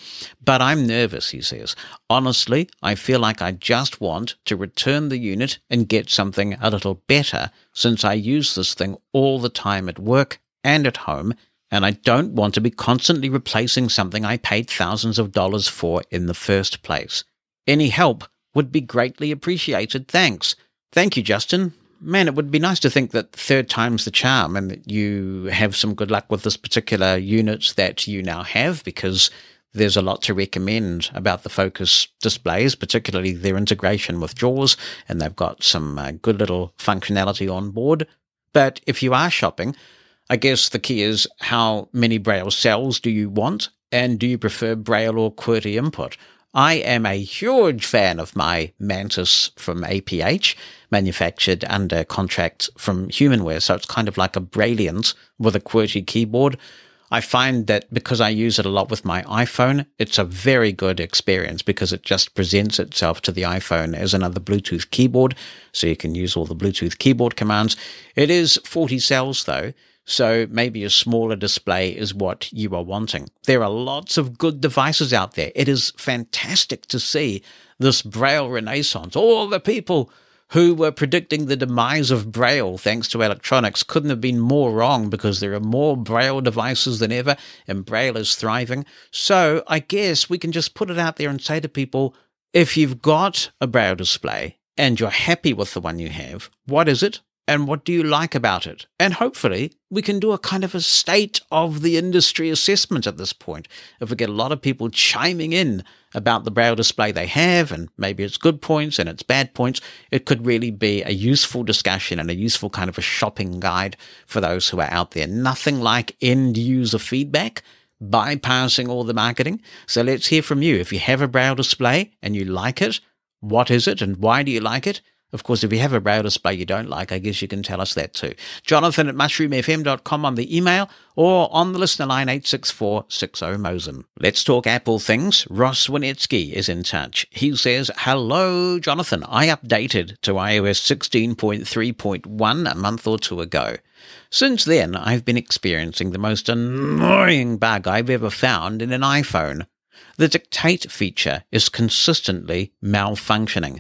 But I'm nervous," he says. "Honestly, I feel like I just want to return the unit and get something a little better, since I use this thing all the time at work and at home, and I don't want to be constantly replacing something I paid thousands of dollars for in the first place. Any help would be greatly appreciated. Thanks." Thank you, Justin. Man, it would be nice to think that 3rd time's the charm and that you have some good luck with this particular unit that you now have, because there's a lot to recommend about the Focus displays, particularly their integration with JAWS, and they've got some good little functionality on board. But if you are shopping, I guess the key is how many Braille cells do you want, and do you prefer Braille or QWERTY input? I am a huge fan of my Mantis from APH, manufactured under contract from Humanware, so it's kind of like a Brailliant with a QWERTY keyboard. I find that because I use it a lot with my iPhone, it's a very good experience because it just presents itself to the iPhone as another Bluetooth keyboard, so you can use all the Bluetooth keyboard commands. It is 40 cells though, so maybe a smaller display is what you are wanting. There are lots of good devices out there. It is fantastic to see this Braille renaissance. All the people who were predicting the demise of Braille thanks to electronics couldn't have been more wrong, because there are more Braille devices than ever and Braille is thriving. So I guess we can just put it out there and say to people, if you've got a Braille display and you're happy with the one you have, what is it And what do you like about it? And hopefully we can do a kind of a state of the industry assessment at this point. If we get a lot of people chiming in about the Braille display they have, and maybe its good points and its bad points, it could really be a useful discussion and a useful kind of a shopping guide for those who are out there. Nothing like end user feedback, bypassing all the marketing. So let's hear from you. If you have a Braille display and you like it, what is it and why do you like it? Of course, if you have a Braille display you don't like, I guess you can tell us that too. Jonathan at mushroomfm.com on the email or on the listener line 86460-MOSEN. Let's talk Apple things. Ross Winetsky is in touch. He says, "Hello, Jonathan. I updated to iOS 16.3.1 a month or two ago. Since then, I've been experiencing the most annoying bug I've ever found in an iPhone. The dictate feature is consistently malfunctioning.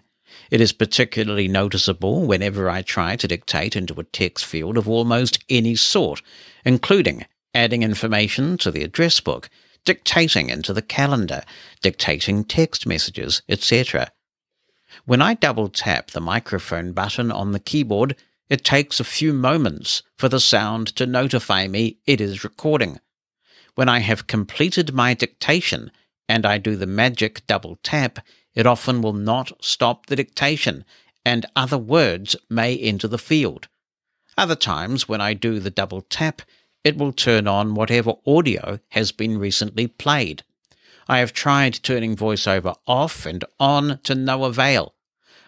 It is particularly noticeable whenever I try to dictate into a text field of almost any sort, including adding information to the address book, dictating into the calendar, dictating text messages, etc. When I double-tap the microphone button on the keyboard, it takes a few moments for the sound to notify me it is recording. When I have completed my dictation and I do the magic double-tap, it often will not stop the dictation, and other words may enter the field. Other times, when I do the double tap, it will turn on whatever audio has been recently played. I have tried turning VoiceOver off and on to no avail.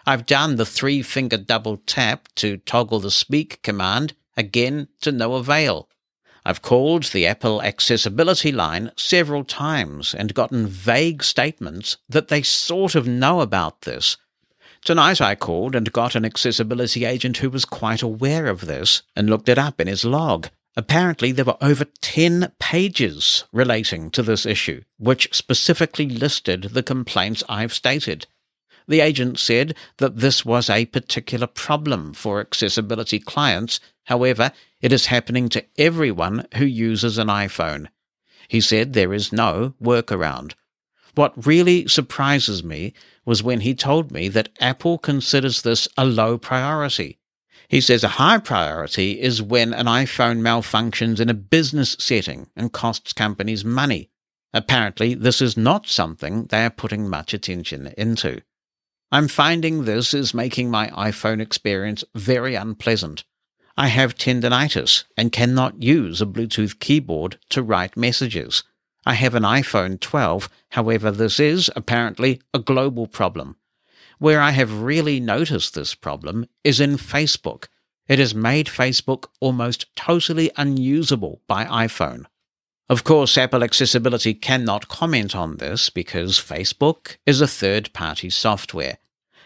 I've done the 3-finger double tap to toggle the speak command, again to no avail. I've called the Apple accessibility line several times and gotten vague statements that they sort of know about this. Tonight I called and got an accessibility agent who was quite aware of this and looked it up in his log. Apparently there were over 10 pages relating to this issue, which specifically listed the complaints I've stated. The agent said that this was a particular problem for accessibility clients. However, it is happening to everyone who uses an iPhone. He said there is no workaround. What really surprises me was when he told me that Apple considers this a low priority. He says a high priority is when an iPhone malfunctions in a business setting and costs companies money. Apparently, this is not something they are putting much attention into. I'm finding this is making my iPhone experience very unpleasant. I have tendinitis and cannot use a Bluetooth keyboard to write messages. I have an iPhone 12, however this is apparently a global problem. Where I have really noticed this problem is in Facebook. It has made Facebook almost totally unusable by iPhone. Of course, Apple Accessibility cannot comment on this because Facebook is a third-party software.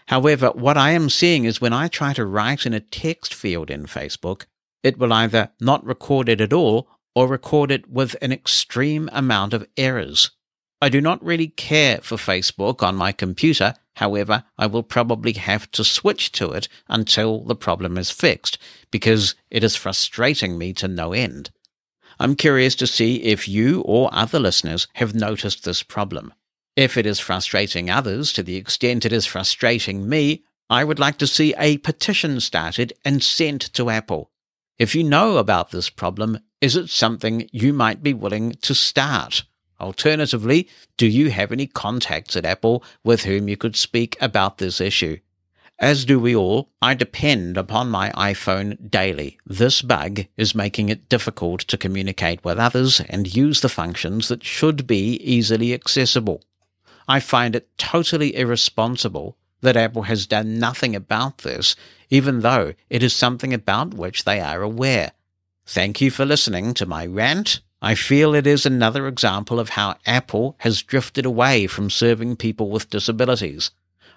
However, what I am seeing is when I try to write in a text field in Facebook, it will either not record it at all or record it with an extreme amount of errors. I do not really care for Facebook on my computer. However, I will probably have to switch to it until the problem is fixed, because it is frustrating me to no end. I'm curious to see if you or other listeners have noticed this problem. If it is frustrating others to the extent it is frustrating me, I would like to see a petition started and sent to Apple. If you know about this problem, is it something you might be willing to start? Alternatively, do you have any contacts at Apple with whom you could speak about this issue? As do we all, I depend upon my iPhone daily. This bug is making it difficult to communicate with others and use the functions that should be easily accessible. I find it totally irresponsible that Apple has done nothing about this, even though it is something about which they are aware. Thank you for listening to my rant. I feel it is another example of how Apple has drifted away from serving people with disabilities.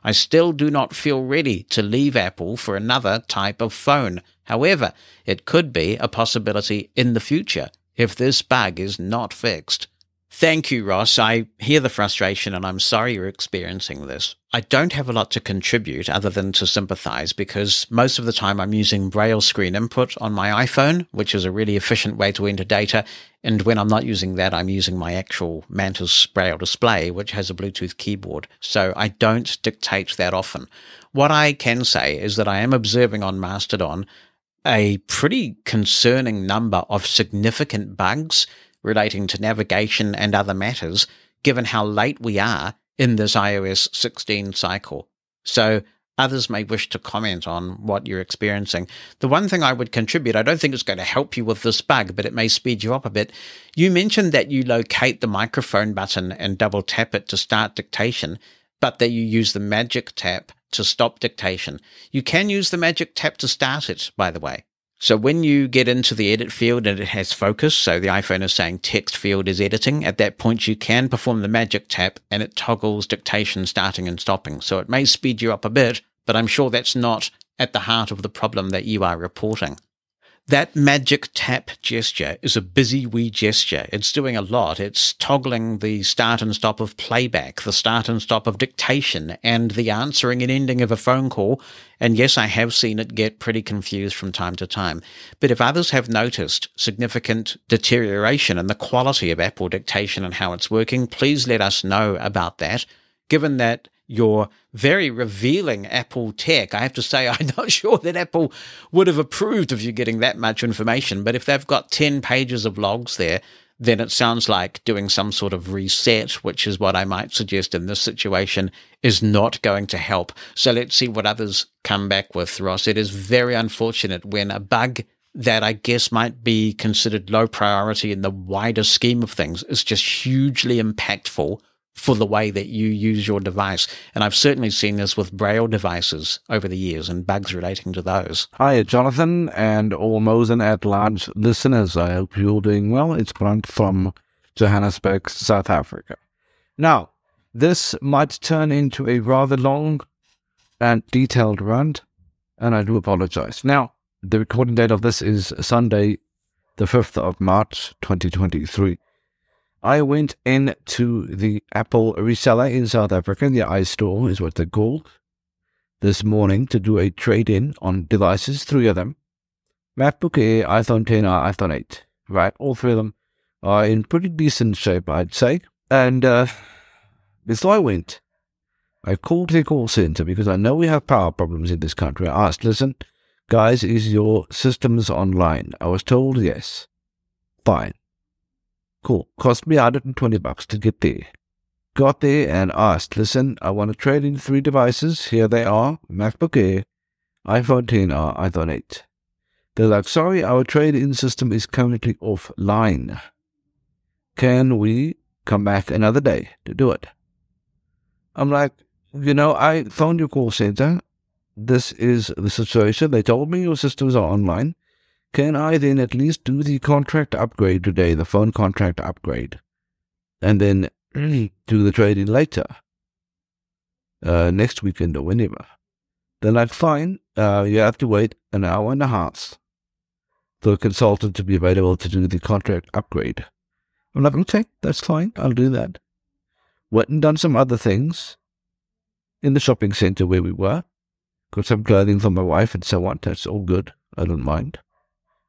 I still do not feel ready to leave Apple for another type of phone. However, it could be a possibility in the future if this bug is not fixed. Thank you, Ross. I hear the frustration and I'm sorry you're experiencing this. I don't have a lot to contribute other than to sympathize because most of the time I'm using Braille screen input on my iPhone, which is a really efficient way to enter data. And when I'm not using that, I'm using my actual Mantis Braille display, which has a Bluetooth keyboard. So I don't dictate that often. What I can say is that I am observing on Mastodon a pretty concerning number of significant bugs relating to navigation and other matters, given how late we are in this iOS 16 cycle. So others may wish to comment on what you're experiencing. The one thing I would contribute, I don't think it's going to help you with this bug, but it may speed you up a bit. You mentioned that you locate the microphone button and double tap it to start dictation, but that you use the magic tap to stop dictation. You can use the magic tap to start it, by the way. So when you get into the edit field and it has focus, so the iPhone is saying text field is editing, at that point you can perform the magic tap and it toggles dictation starting and stopping. So it may speed you up a bit, but I'm sure that's not at the heart of the problem that you are reporting. That magic tap gesture is a busy wee gesture. It's doing a lot. It's toggling the start and stop of playback, the start and stop of dictation, and the answering and ending of a phone call. And yes, I have seen it get pretty confused from time to time. But if others have noticed significant deterioration in the quality of Apple dictation and how it's working, please let us know about that. Given that your very revealing Apple tech, I have to say I'm not sure that Apple would have approved of you getting that much information, but if they've got 10 pages of logs there, then it sounds like doing some sort of reset, which is what I might suggest in this situation, is not going to help. So let's see what others come back with, Ross. It is very unfortunate when a bug that I guess might be considered low priority in the wider scheme of things is just hugely impactful for the way that you use your device. And I've certainly seen this with Braille devices over the years and bugs relating to those. Hi, Jonathan and all Mosen At Large listeners. I hope you're doing well. It's Brent from Johannesburg, South Africa. Now, this might turn into a rather long and detailed rant, and I do apologize. Now, the recording date of this is Sunday, the 5th of March, 2023. I went into the Apple reseller in South Africa, the iStore is what they're called, this morning to do a trade-in on devices, 3 of them. MacBook Air, iPhone XR, iPhone 8, right? All 3 of them are in pretty decent shape, I'd say. And before I went, I called the call center because I know we have power problems in this country. I asked, listen, guys, is your systems online? I was told yes. Fine. Cool. Cost me $120 to get there. Got there and asked, listen, I want to trade in 3 devices. Here they are. MacBook Air, iPhone XR, iPhone 8. They're like, sorry, our trade-in system is currently offline. Can we come back another day to do it? I'm like, I phoned your call center. This is the situation. They told me your systems are online. Can I then at least do the contract upgrade today, the phone contract upgrade, and then do the trade-in later, next weekend or whenever? They're like, fine, you have to wait an hour and a half for a consultant to be available to do the contract upgrade. I'm like, okay, that's fine, I'll do that. Went and done some other things in the shopping center where we were. Got some clothing for my wife and so on. That's all good, I don't mind.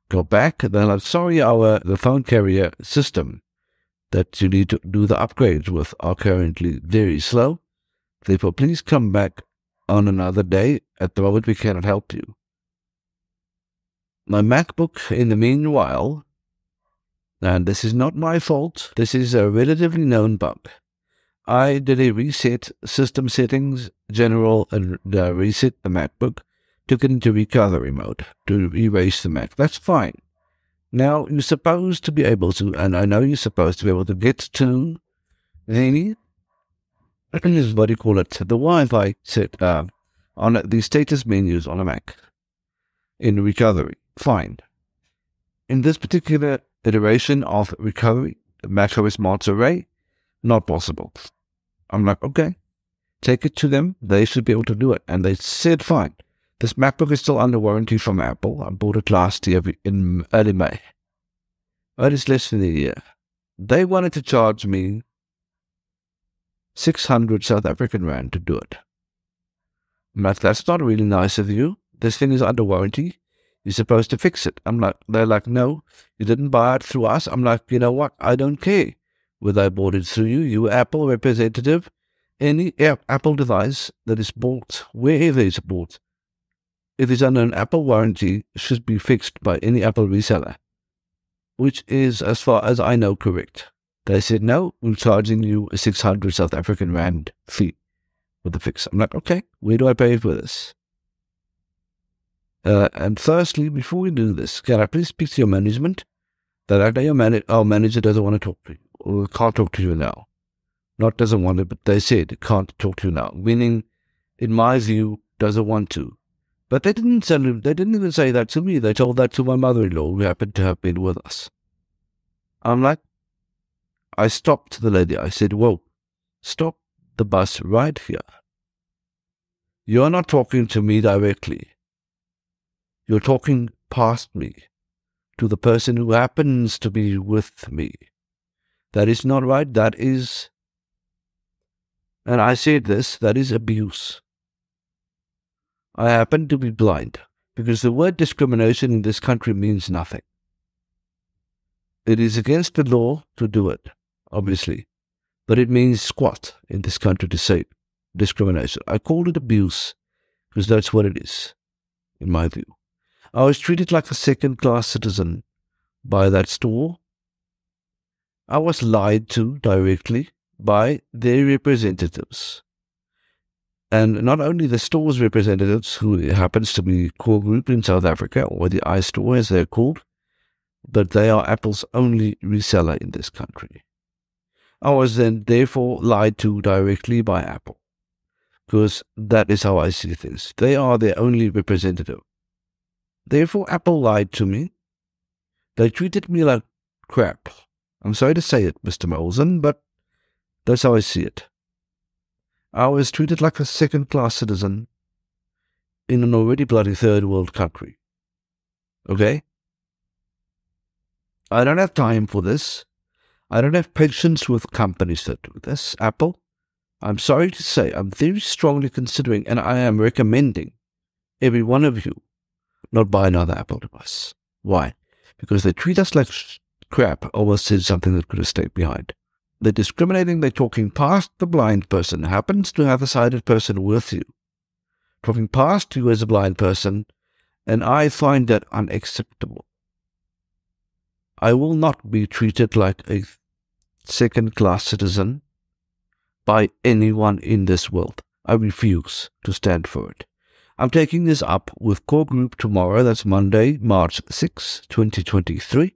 Go back, they're like, sorry, the phone carrier system that you need to do the upgrades with are currently very slow. Therefore, please come back on another day. At the moment, we cannot help you. My MacBook, in the meanwhile, and this is not my fault, this is a relatively known bug. I did a reset, system settings, general, and reset the MacBook. Took it into recovery mode to erase the Mac. That's fine. Now, you're supposed to be able to, and I know you're supposed to be able to get to the, what do you call it, the Wi-Fi set on the status menus on a Mac in recovery. Fine. In this particular iteration of recovery, macOS Monterey, not possible. I'm like, okay, take it to them. They should be able to do it. And they said, fine. This MacBook is still under warranty from Apple. I bought it last year in early May. It is less than a year. They wanted to charge me 600 South African Rand to do it. I'm like, that's not really nice of you. This thing is under warranty. You're supposed to fix it. They're like, no, you didn't buy it through us. I'm like, you know what? I don't care whether I bought it through you. You Apple representative. Any Apple device that is bought, wherever it's bought, if it's under an Apple warranty, should be fixed by any Apple reseller, which is, as far as I know, correct. They said, no, we're charging you a 600 South African Rand fee for the fix. I'm like, okay, where do I pay for this? And firstly, before we do this, can I please speak to your management? That I know our manager doesn't want to talk to you, or can't talk to you now. Not doesn't want to, but they said can't talk to you now, meaning, in my view, doesn't want to. But they didn't even say that to me. They told that to my mother-in-law, who happened to have been with us. I'm like, I stopped the lady. I said, whoa, stop the bus right here. You're not talking to me directly. You're talking past me to the person who happens to be with me. That is not right. That is, and I said this, that is abuse. I happen to be blind, because the word discrimination in this country means nothing. It is against the law to do it, obviously, but it means squat in this country to say discrimination. I called it abuse, because that's what it is, in my view. I was treated like a second-class citizen by that store. I was lied to directly by their representatives. And not only the store's representatives, who happens to be Core Group in South Africa, or the iStore as they're called, but they are Apple's only reseller in this country. I was then therefore lied to directly by Apple, because that is how I see things. They are their only representative. Therefore, Apple lied to me. They treated me like crap. I'm sorry to say it, Mr. Mosen, but that's how I see it. I was treated like a second-class citizen in an already bloody third-world country. Okay? I don't have time for this. I don't have patience with companies that do this. Apple, I'm sorry to say, I'm very strongly considering, and I am recommending every one of you not buy another Apple device. Why? Because they treat us like crap. Almost said something that could have stayed behind. They're discriminating. They're talking past the blind person. Happens to have a sighted person with you. Talking past you as a blind person. And I find that unacceptable. I will not be treated like a second-class citizen by anyone in this world. I refuse to stand for it. I'm taking this up with Core Group tomorrow. That's Monday, March 6, 2023.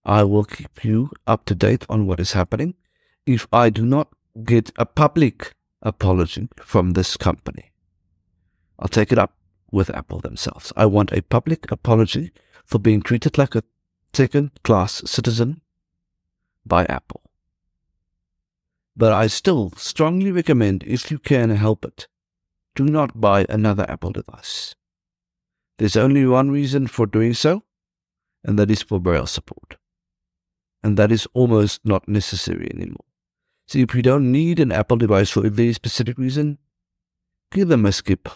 I will keep you up to date on what is happening if I do not get a public apology from this company. I'll take it up with Apple themselves. I want a public apology for being treated like a second-class citizen by Apple. But I still strongly recommend, if you can help it, do not buy another Apple device. There's only one reason for doing so, and that is for Braille support. And that is almost not necessary anymore. So if you don't need an Apple device for a very specific reason, give them a skip.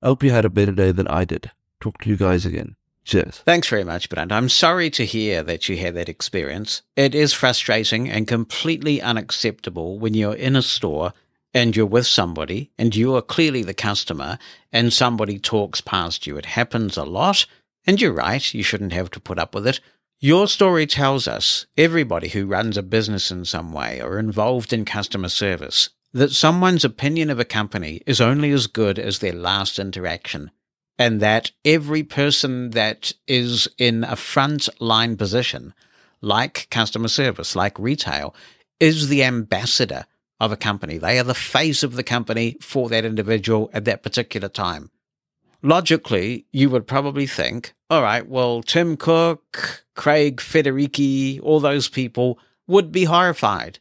I hope you had a better day than I did. Talk to you guys again. Cheers. Thanks very much, Brent. I'm sorry to hear that you had that experience. It is frustrating and completely unacceptable when you're in a store and you're with somebody, and you are clearly the customer, and somebody talks past you. It happens a lot, and you're right, you shouldn't have to put up with it. Your story tells us, everybody who runs a business in some way or involved in customer service, that someone's opinion of a company is only as good as their last interaction, and that every person that is in a front-line position, like customer service, like retail, is the ambassador of a company. They are the face of the company for that individual at that particular time. Logically, you would probably think, all right, well, Tim Cook, Craig Federici, all those people would be horrified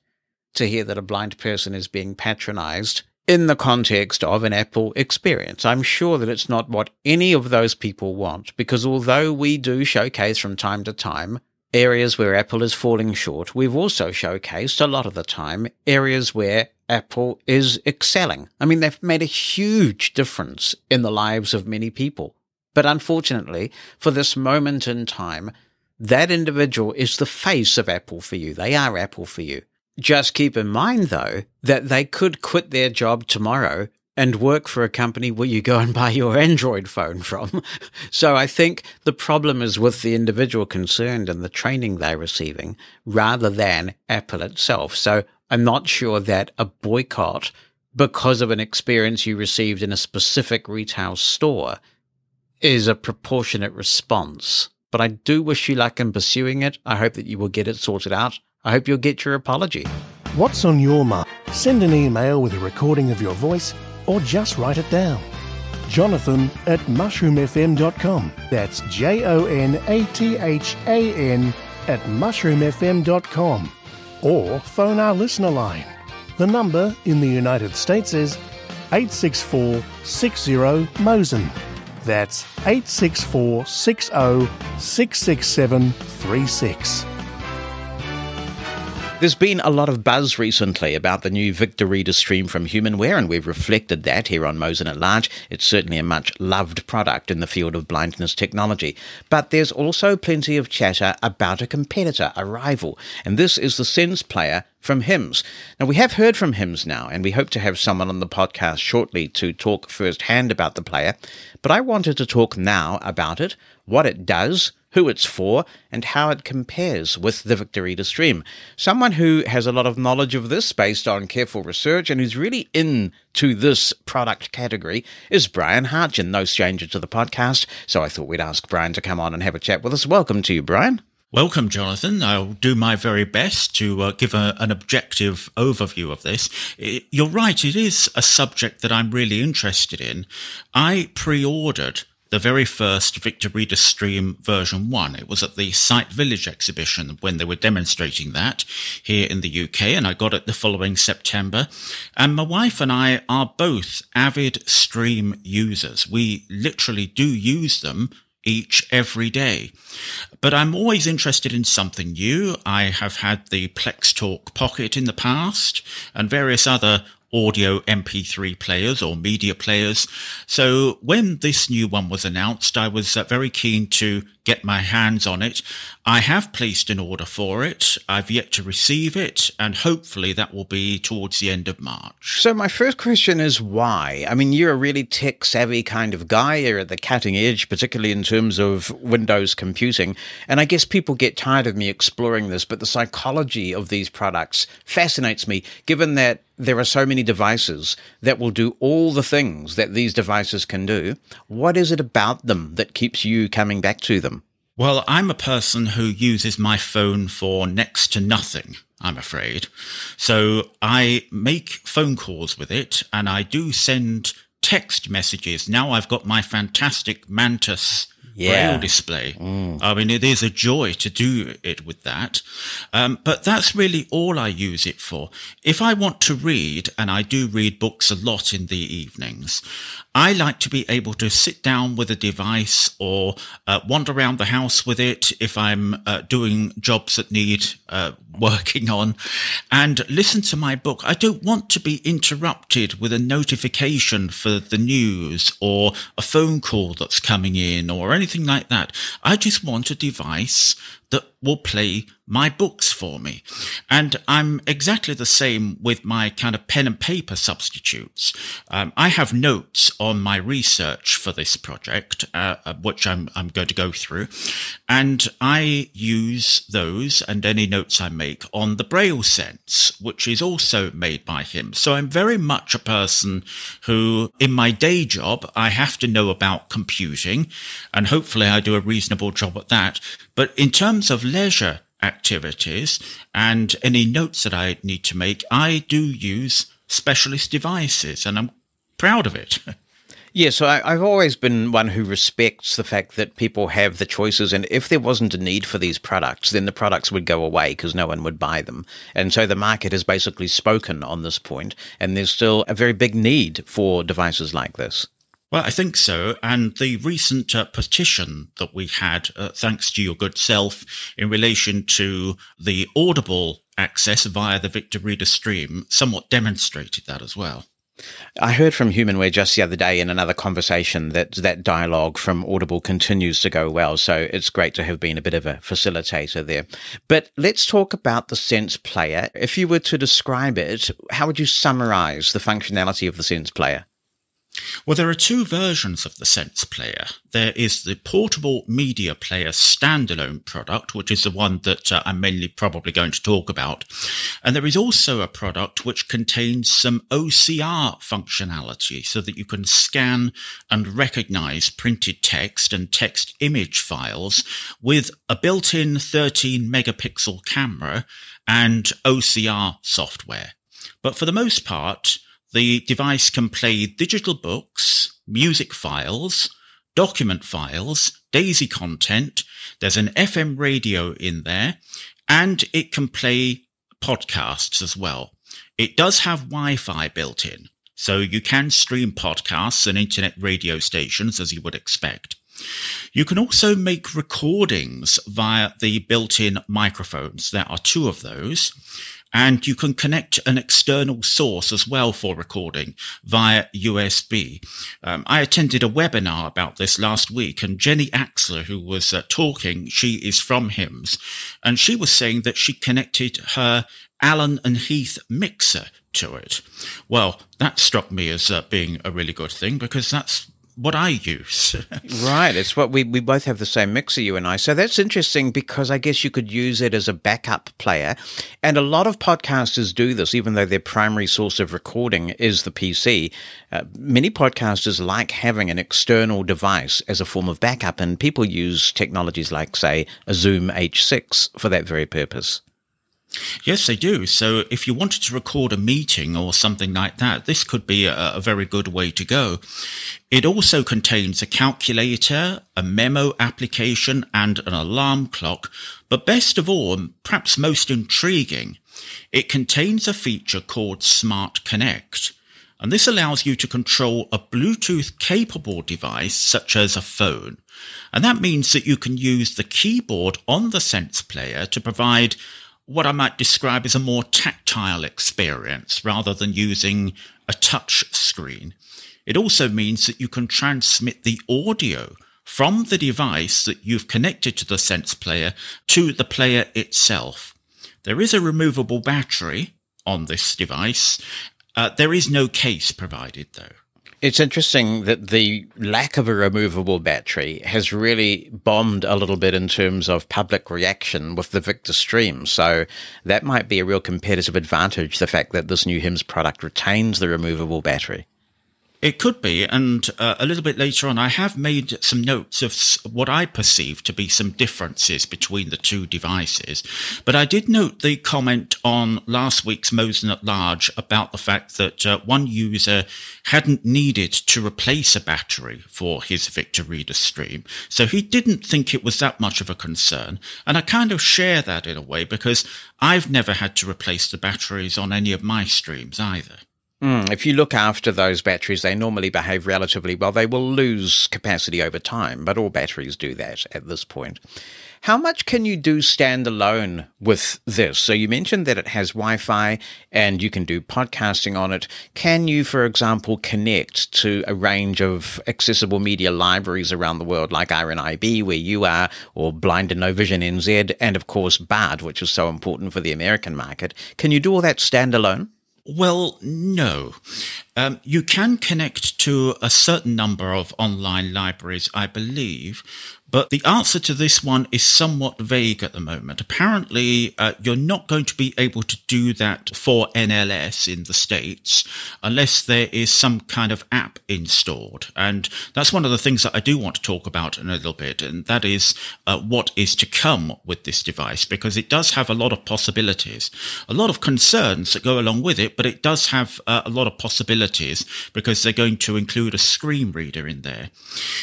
to hear that a blind person is being patronized in the context of an Apple experience. I'm sure that it's not what any of those people want, because although we do showcase from time to time areas where Apple is falling short, we've also showcased a lot of the time areas where Apple is excelling. I mean, they've made a huge difference in the lives of many people. But unfortunately, for this moment in time, that individual is the face of Apple for you. They are Apple for you. Just keep in mind, though, that they could quit their job tomorrow and work for a company where you go and buy your Android phone from. So I think the problem is with the individual concerned and the training they're receiving rather than Apple itself. So I'm not sure that a boycott because of an experience you received in a specific retail store is a proportionate response. But I do wish you luck in pursuing it. I hope that you will get it sorted out. I hope you'll get your apology. What's on your mind? Send an email with a recording of your voice or just write it down. Jonathan@mushroomfm.com. That's JONATHAN@mushroomfm.com. Or phone our listener line. The number in the United States is 864-60-MOSEN. That's 864-60-66736. There's been a lot of buzz recently about the new Victor Reader Stream from Humanware, and we've reflected that here on Mosen at Large. It's certainly a much-loved product in the field of blindness technology. But there's also plenty of chatter about a competitor, a rival, and this is the Sense Player from HIMS. Now, we have heard from HIMS now, and we hope to have someone on the podcast shortly to talk firsthand about the player. But I wanted to talk now about it, what it does, who it's for, and how it compares with the Victor Reader Stream. Someone who has a lot of knowledge of this based on careful research and who's really into this product category is Brian Hartgen, no stranger to the podcast. So I thought we'd ask Brian to come on and have a chat with us. Welcome to you, Brian. Welcome, Jonathan. I'll do my very best to give an objective overview of this. You're right, it is a subject that I'm really interested in. I pre-ordered the very first Victor Reader Stream version 1. It was at the Sight Village exhibition when they were demonstrating that here in the UK, and I got it the following September. And my wife and I are both avid Stream users. We literally do use them every day. But I'm always interested in something new. I have had the Plex Talk Pocket in the past and various other audio MP3 players or media players. So when this new one was announced, I was very keen to get my hands on it. I have placed an order for it. I've yet to receive it, and hopefully that will be towards the end of March. So my first question is why? I mean, you're a really tech-savvy kind of guy. You're at the cutting edge, particularly in terms of Windows computing. And I guess people get tired of me exploring this, but the psychology of these products fascinates me, given that there are so many devices that will do all the things that these devices can do. What is it about them that keeps you coming back to them? Well, I'm a person who uses my phone for next to nothing, I'm afraid. So I make phone calls with it, and I do send text messages. Now I've got my fantastic Mantis Braille display. I mean, it is a joy to do it with that. But that's really all I use it for. If I want to read, and I do read books a lot in the evenings, I like to be able to sit down with a device or wander around the house with it if I'm doing jobs that need working on, and listen to my book. I don't want to be interrupted with a notification for the news or a phone call that's coming in or anything like that. I just want a device that will play my books for me. And I'm exactly the same with my kind of pen and paper substitutes. I have notes on my research for this project, which I'm going to go through. And I use those and any notes I make on the Braille Sense, which is also made by him. So I'm very much a person who, in my day job, I have to know about computing, and hopefully I do a reasonable job at that. But in terms of leisure activities and any notes that I need to make, I do use specialist devices, and I'm proud of it. Yeah, so I've always been one who respects the fact that people have the choices, and if there wasn't a need for these products, then the products would go away because no one would buy them. And so the market has basically spoken on this point, and there's still a very big need for devices like this. Well, I think so. And the recent petition that we had, thanks to your good self, in relation to the Audible access via the Victor Reader Stream, somewhat demonstrated that as well. I heard from Humanware just the other day in another conversation that dialogue from Audible continues to go well, so it's great to have been a bit of a facilitator there. But let's talk about the Sense Player. If you were to describe it, how would you summarize the functionality of the Sense Player? Well, there are two versions of the Sense Player. There is the Portable Media Player standalone product, which is the one that I'm mainly probably going to talk about. And there is also a product which contains some OCR functionality so that you can scan and recognize printed text and text image files with a built-in 13 megapixel camera and OCR software. But for the most part, the device can play digital books, music files, document files, DAISY content. There's an FM radio in there, and it can play podcasts as well. It does have Wi-Fi built in, so you can stream podcasts and internet radio stations as you would expect. You can also make recordings via the built-in microphones. There are two of those. And you can connect an external source as well for recording via USB. I attended a webinar about this last week, and Jenny Axler, who was talking, she is from HIMSS, and she was saying that she connected her Allen and Heath mixer to it. Well, that struck me as being a really good thing, because that's what I use. Right. It's what we both have the same mixer, you and I. So that's interesting, because I guess you could use it as a backup player. And a lot of podcasters do this, even though their primary source of recording is the PC. Many podcasters like having an external device as a form of backup, and people use technologies like, say, a Zoom H6 for that very purpose. Yes, they do. So if you wanted to record a meeting or something like that, this could be a very good way to go. It also contains a calculator, a memo application, and an alarm clock. But best of all, and perhaps most intriguing, it contains a feature called Smart Connect. And this allows you to control a Bluetooth-capable device, such as a phone. And that means that you can use the keyboard on the Sense Player to provide what I might describe as a more tactile experience rather than using a touch screen. It also means that you can transmit the audio from the device that you've connected to the Sense Player to the player itself. There is a removable battery on this device. There is no case provided, though. It's interesting that the lack of a removable battery has really bombed a little bit in terms of public reaction with the Victor Stream. So that might be a real competitive advantage, the fact that this new HIMSS product retains the removable battery. It could be, and a little bit later on, I have made some notes of what I perceive to be some differences between the two devices. But I did note the comment on last week's Mosen at Large about the fact that one user hadn't needed to replace a battery for his Victor Reader Stream. So he didn't think it was that much of a concern. And I kind of share that in a way, because I've never had to replace the batteries on any of my streams either. If you look after those batteries, they normally behave relatively well. They will lose capacity over time, but all batteries do that at this point. How much can you do standalone with this? So you mentioned that it has Wi-Fi and you can do podcasting on it. Can you, for example, connect to a range of accessible media libraries around the world, like RNIB, where you are, or Blind and No Vision NZ, and of course BARD, which is so important for the American market? Can you do all that standalone? Well, no. You can connect to a certain number of online libraries, I believe, but the answer to this one is somewhat vague at the moment. Apparently, you're not going to be able to do that for NLS in the States unless there is some kind of app installed. And that's one of the things that I do want to talk about in a little bit, and that is what is to come with this device, because it does have a lot of possibilities, a lot of concerns that go along with it, but it does have a lot of possibilities because they're going to include a screen reader in there.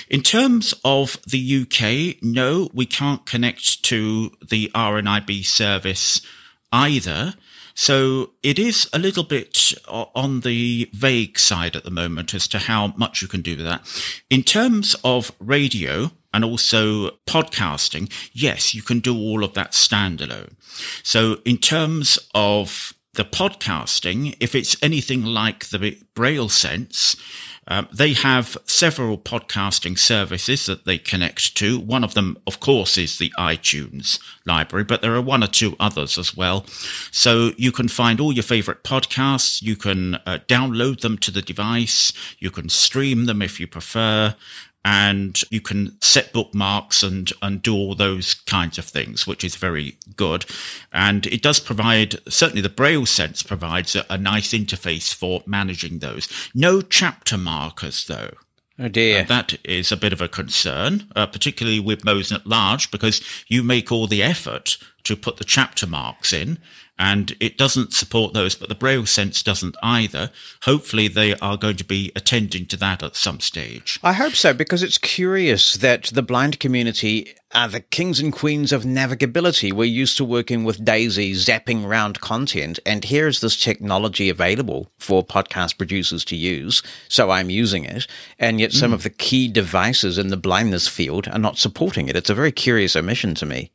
In terms of the UK, no, we can't connect to the RNIB service either. So it is a little bit on the vague side at the moment as to how much you can do with that. In terms of radio and also podcasting, yes, you can do all of that standalone. So in terms of the podcasting, if it's anything like the Braille Sense, they have several podcasting services that they connect to. One of them, of course, is the iTunes library, but there are one or two others as well. So you can find all your favorite podcasts. You can download them to the device. You can stream them if you prefer. And you can set bookmarks and do all those kinds of things, which is very good. And it does provide, certainly the Braille Sense provides a nice interface for managing those. No chapter markers, though. Oh dear. That is a bit of a concern, particularly with Mosen At Large, because you make all the effort to put the chapter marks in, and it doesn't support those, but the Braille Sense doesn't either. Hopefully they are going to be attending to that at some stage. I hope so, because it's curious that the blind community are the kings and queens of navigability. We're used to working with Daisy, zapping around content, and here is this technology available for podcast producers to use, so I'm using it, and yet some of the key devices in the blindness field are not supporting it. It's a very curious omission to me.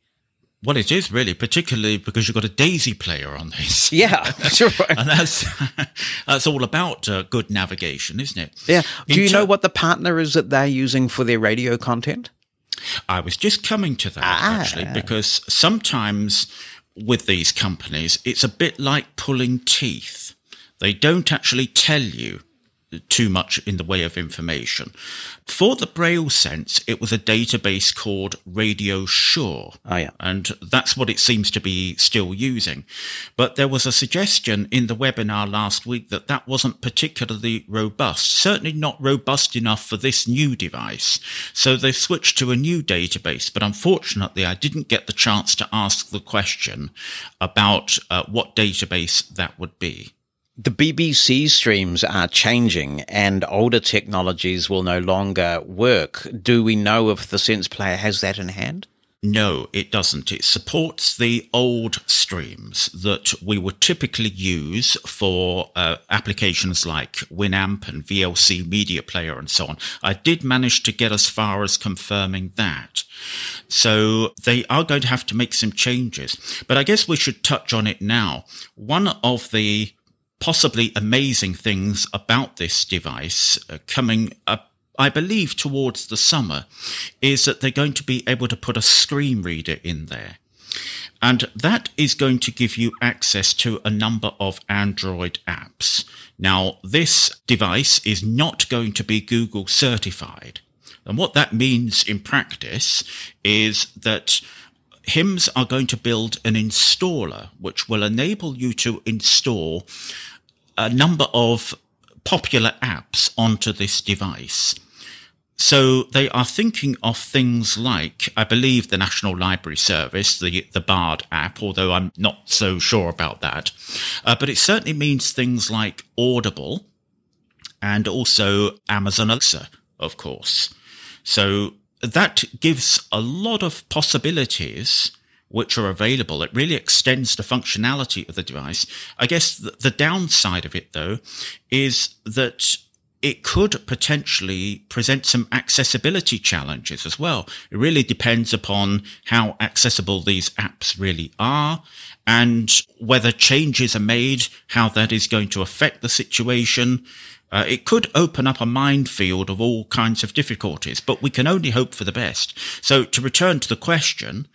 Well, it is really, particularly because you've got a Daisy player on this. Yeah, that's right. And that's all about good navigation, isn't it? Yeah. Do you know what the partner is that they're using for their radio content? I was just coming to that, actually, because sometimes with these companies, it's a bit like pulling teeth. They don't actually tell you too much in the way of information. For the Braille Sense, it was a database called Radio Sure. Oh, yeah. And that's what it seems to be still using. But there was a suggestion in the webinar last week that that wasn't particularly robust, certainly not robust enough for this new device. So they switched to a new database. But unfortunately, I didn't get the chance to ask the question about what database that would be. The BBC streams are changing and older technologies will no longer work. Do we know if the Sense player has that in hand? No, it doesn't. It supports the old streams that we would typically use for applications like Winamp and VLC Media Player and so on. I did manage to get as far as confirming that. So they are going to have to make some changes. But I guess we should touch on it now. One of the possibly amazing things about this device coming up, I believe, towards the summer, is that they're going to be able to put a screen reader in there. And that is going to give you access to a number of Android apps. Now, this device is not going to be Google certified. And what that means in practice is that HIMS are going to build an installer which will enable you to install a number of popular apps onto this device. So they are thinking of things like, I believe, the National Library Service, the Bard app, although I'm not so sure about that. But it certainly means things like Audible and also Amazon Alexa, of course. So that gives a lot of possibilities which are available. It really extends the functionality of the device. I guess the downside of it, though, is that it could potentially present some accessibility challenges as well. It really depends upon how accessible these apps really are and whether changes are made, how that is going to affect the situation. It could open up a minefield of all kinds of difficulties, but we can only hope for the best. So to return to the question,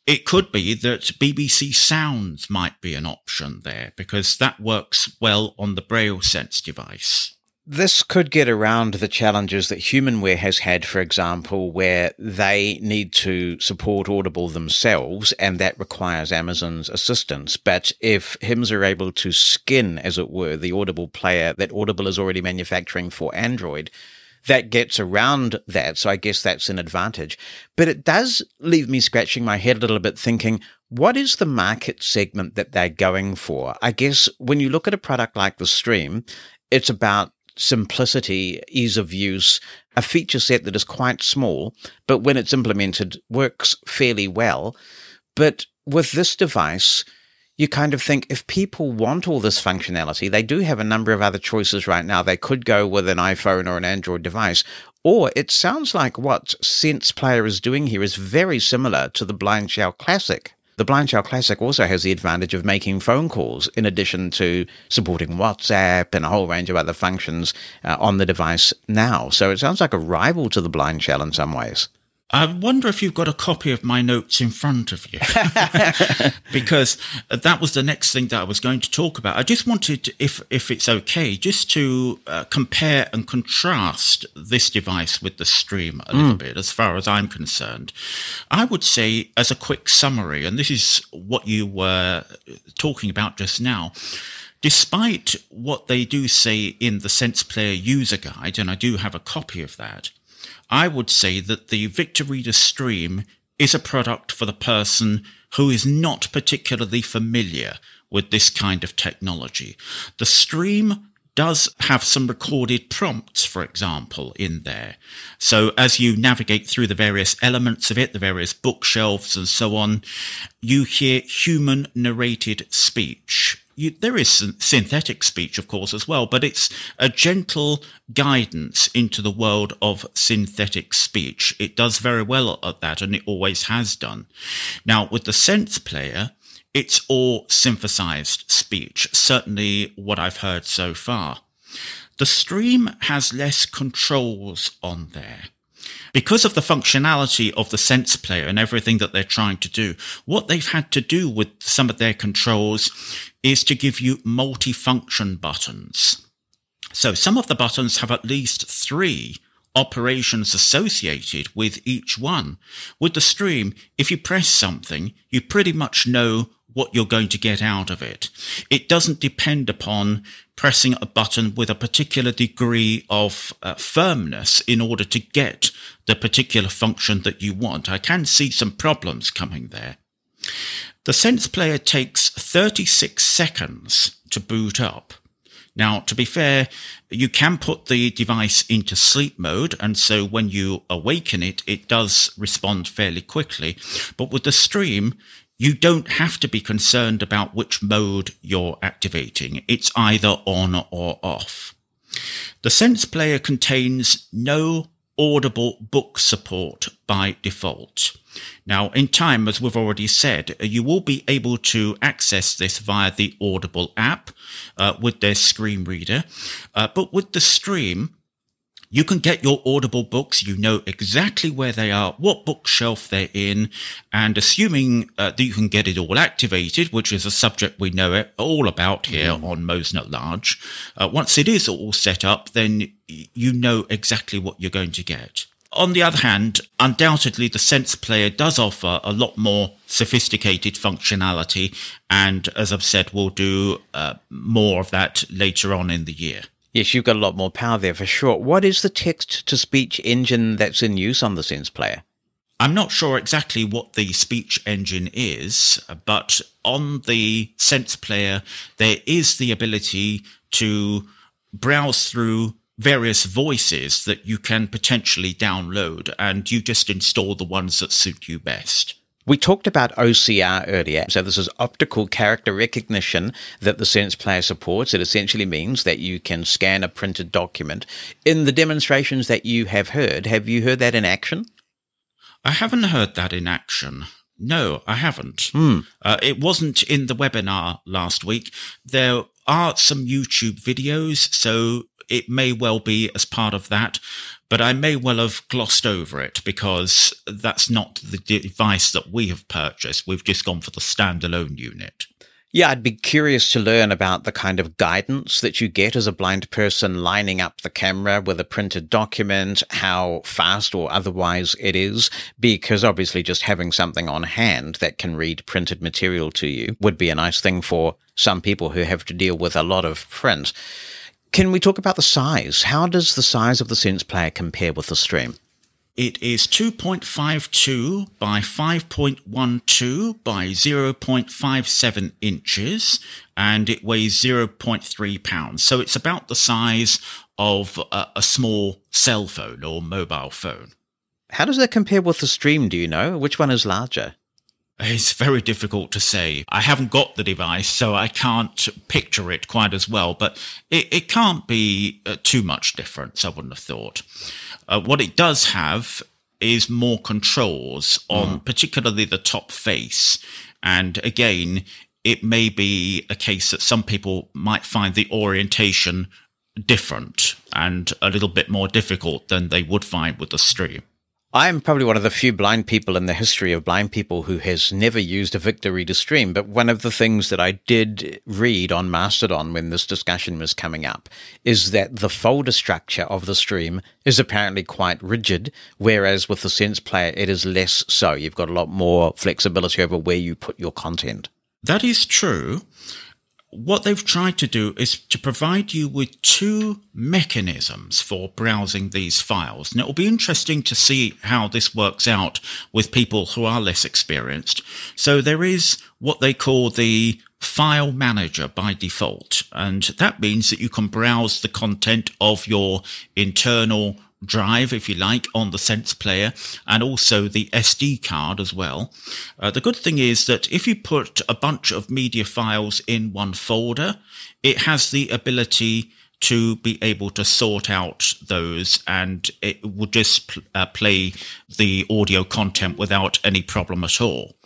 it could be that BBC Sounds might be an option there because that works well on the Braille Sense device. This could get around the challenges that Humanware has had, for example, where they need to support Audible themselves, and that requires Amazon's assistance. But if HIMS are able to skin, as it were, the Audible player that Audible is already manufacturing for Android, that gets around that, so I guess that's an advantage. But it does leave me scratching my head a little bit thinking, what is the market segment that they're going for? I guess when you look at a product like the Stream, it's about simplicity, ease of use, a feature set that is quite small, but when it's implemented, works fairly well. But with this device, you kind of think if people want all this functionality, they do have a number of other choices right now. They could go with an iPhone or an Android device, or it sounds like what Sense Player is doing here is very similar to the Blind Shell Classic The Blind Shell Classic also has the advantage of making phone calls in addition to supporting WhatsApp and a whole range of other functions on the device now. So it sounds like a rival to the Blind Shell in some ways. I wonder if you've got a copy of my notes in front of you, because that was the next thing that I was going to talk about. I just wanted, if it's okay, just to compare and contrast this device with the Stream a little bit, as far as I'm concerned. I would say, as a quick summary, and this is what you were talking about just now, despite what they do say in the Sense Player user guide, and I do have a copy of that, I would say that the Victor Reader Stream is a product for the person who is not particularly familiar with this kind of technology. The Stream does have some recorded prompts, for example, in there. So as you navigate through the various elements of it, the various bookshelves and so on, you hear human narrated speech. There is synthetic speech, of course, as well, but it's a gentle guidance into the world of synthetic speech. It does very well at that, and it always has done. Now, with the Sense Player, it's all synthesized speech, certainly what I've heard so far. The Stream has less controls on there. Because of the functionality of the Sense Player and everything that they're trying to do, what they've had to do with some of their controls is to give you multi-function buttons. So some of the buttons have at least 3 operations associated with each one. With the Stream, if you press something, you pretty much know what you're going to get out of it. It doesn't depend upon pressing a button with a particular degree of firmness in order to get the particular function that you want. I can see some problems coming there. The Sense Player takes 36 seconds to boot up. Now, to be fair, you can put the device into sleep mode, and so when you awaken it, it does respond fairly quickly. But with the Stream, you don't have to be concerned about which mode you're activating. It's either on or off. The Sense Player contains no audible book support by default. Now, in time, as we've already said, you will be able to access this via the Audible app with their screen reader. But with the Stream, you can get your Audible books. You know exactly where they are, what bookshelf they're in, and assuming that you can get it all activated, which is a subject we know all about here on Mosen At Large, once it is all set up, then you know exactly what you're going to get. On the other hand, undoubtedly, the Sense Player does offer a lot more sophisticated functionality, and as I've said, we'll do more of that later on in the year. Yes, you've got a lot more power there for sure. What is the text-to-speech engine that's in use on the Sense Player? I'm not sure exactly what the speech engine is, but on the Sense Player, there is the ability to browse through various voices that you can potentially download, and you just install the ones that suit you best. We talked about OCR earlier. So this is optical character recognition that the Sense Player supports. It essentially means that you can scan a printed document. In the demonstrations that you have heard that in action? I haven't heard that in action. No, I haven't. It wasn't in the webinar last week. There are some YouTube videos, so it may well be as part of that, but I may well have glossed over it because that's not the device that we have purchased. We've just gone for the standalone unit. Yeah, I'd be curious to learn about the kind of guidance that you get as a blind person lining up the camera with a printed document, how fast or otherwise it is, because obviously just having something on hand that can read printed material to you would be a nice thing for some people who have to deal with a lot of print. Can we talk about the size? How does the size of the Sense Player compare with the Stream? It is 2.52 by 5.12 by 0.57 inches, and it weighs 0.3 pounds. So it's about the size of a small cell phone or mobile phone. How does that compare with the Stream, do you know? Which one is larger? It's very difficult to say. I haven't got the device, so I can't picture it quite as well, but it can't be too much difference, I wouldn't have thought. What it does have is more controls on particularly the top face, And again, it may be a case that some people might find the orientation different and a little bit more difficult than they would find with the stream. I'm probably one of the few blind people in the history of blind people who has never used a Victory to stream. But one of the things that I did read on Mastodon when this discussion was coming up is that the folder structure of the stream is apparently quite rigid, whereas with the Sense Player, it is less so. You've got a lot more flexibility over where you put your content. That is true. What they've tried to do is to provide you with two mechanisms for browsing these files. And it will be interesting to see how this works out with people who are less experienced. So there is what they call the file manager by default. And that means that you can browse the content of your internal drive, if you like, on the Sense Player, and also the SD card as well. The good thing is that if you put a bunch of media files in one folder, it has the ability to be able to sort out those, and it will just play the audio content without any problem at all.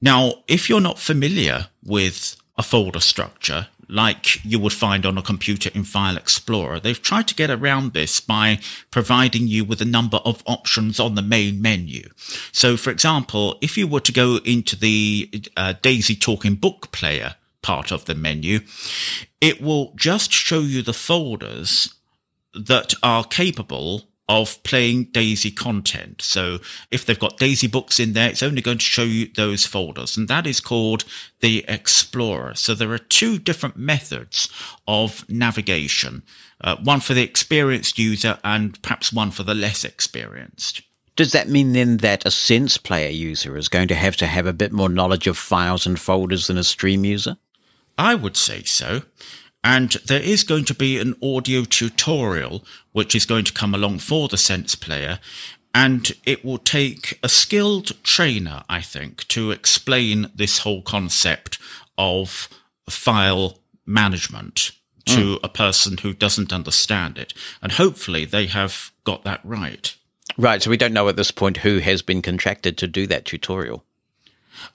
Now, if you're not familiar with a folder structure, like you would find on a computer in File Explorer, they've tried to get around this by providing you with a number of options on the main menu. So, for example, if you were to go into the Daisy Talking Book Player part of the menu, it will just show you the folders that are capable of playing Daisy content. So if they've got Daisy books in there, it's only going to show you those folders, and that is called the Explorer. So there are two different methods of navigation, one for the experienced user and perhaps one for the less experienced. Does that mean then that a Sense Player user is going to have a bit more knowledge of files and folders than a stream user? I would say so. And there is going to be an audio tutorial which is going to come along for the Sense Player, and it will take a skilled trainer, I think, to explain this whole concept of file management to a person who doesn't understand it. And hopefully they have got that right. Right, so we don't know at this point who has been contracted to do that tutorial.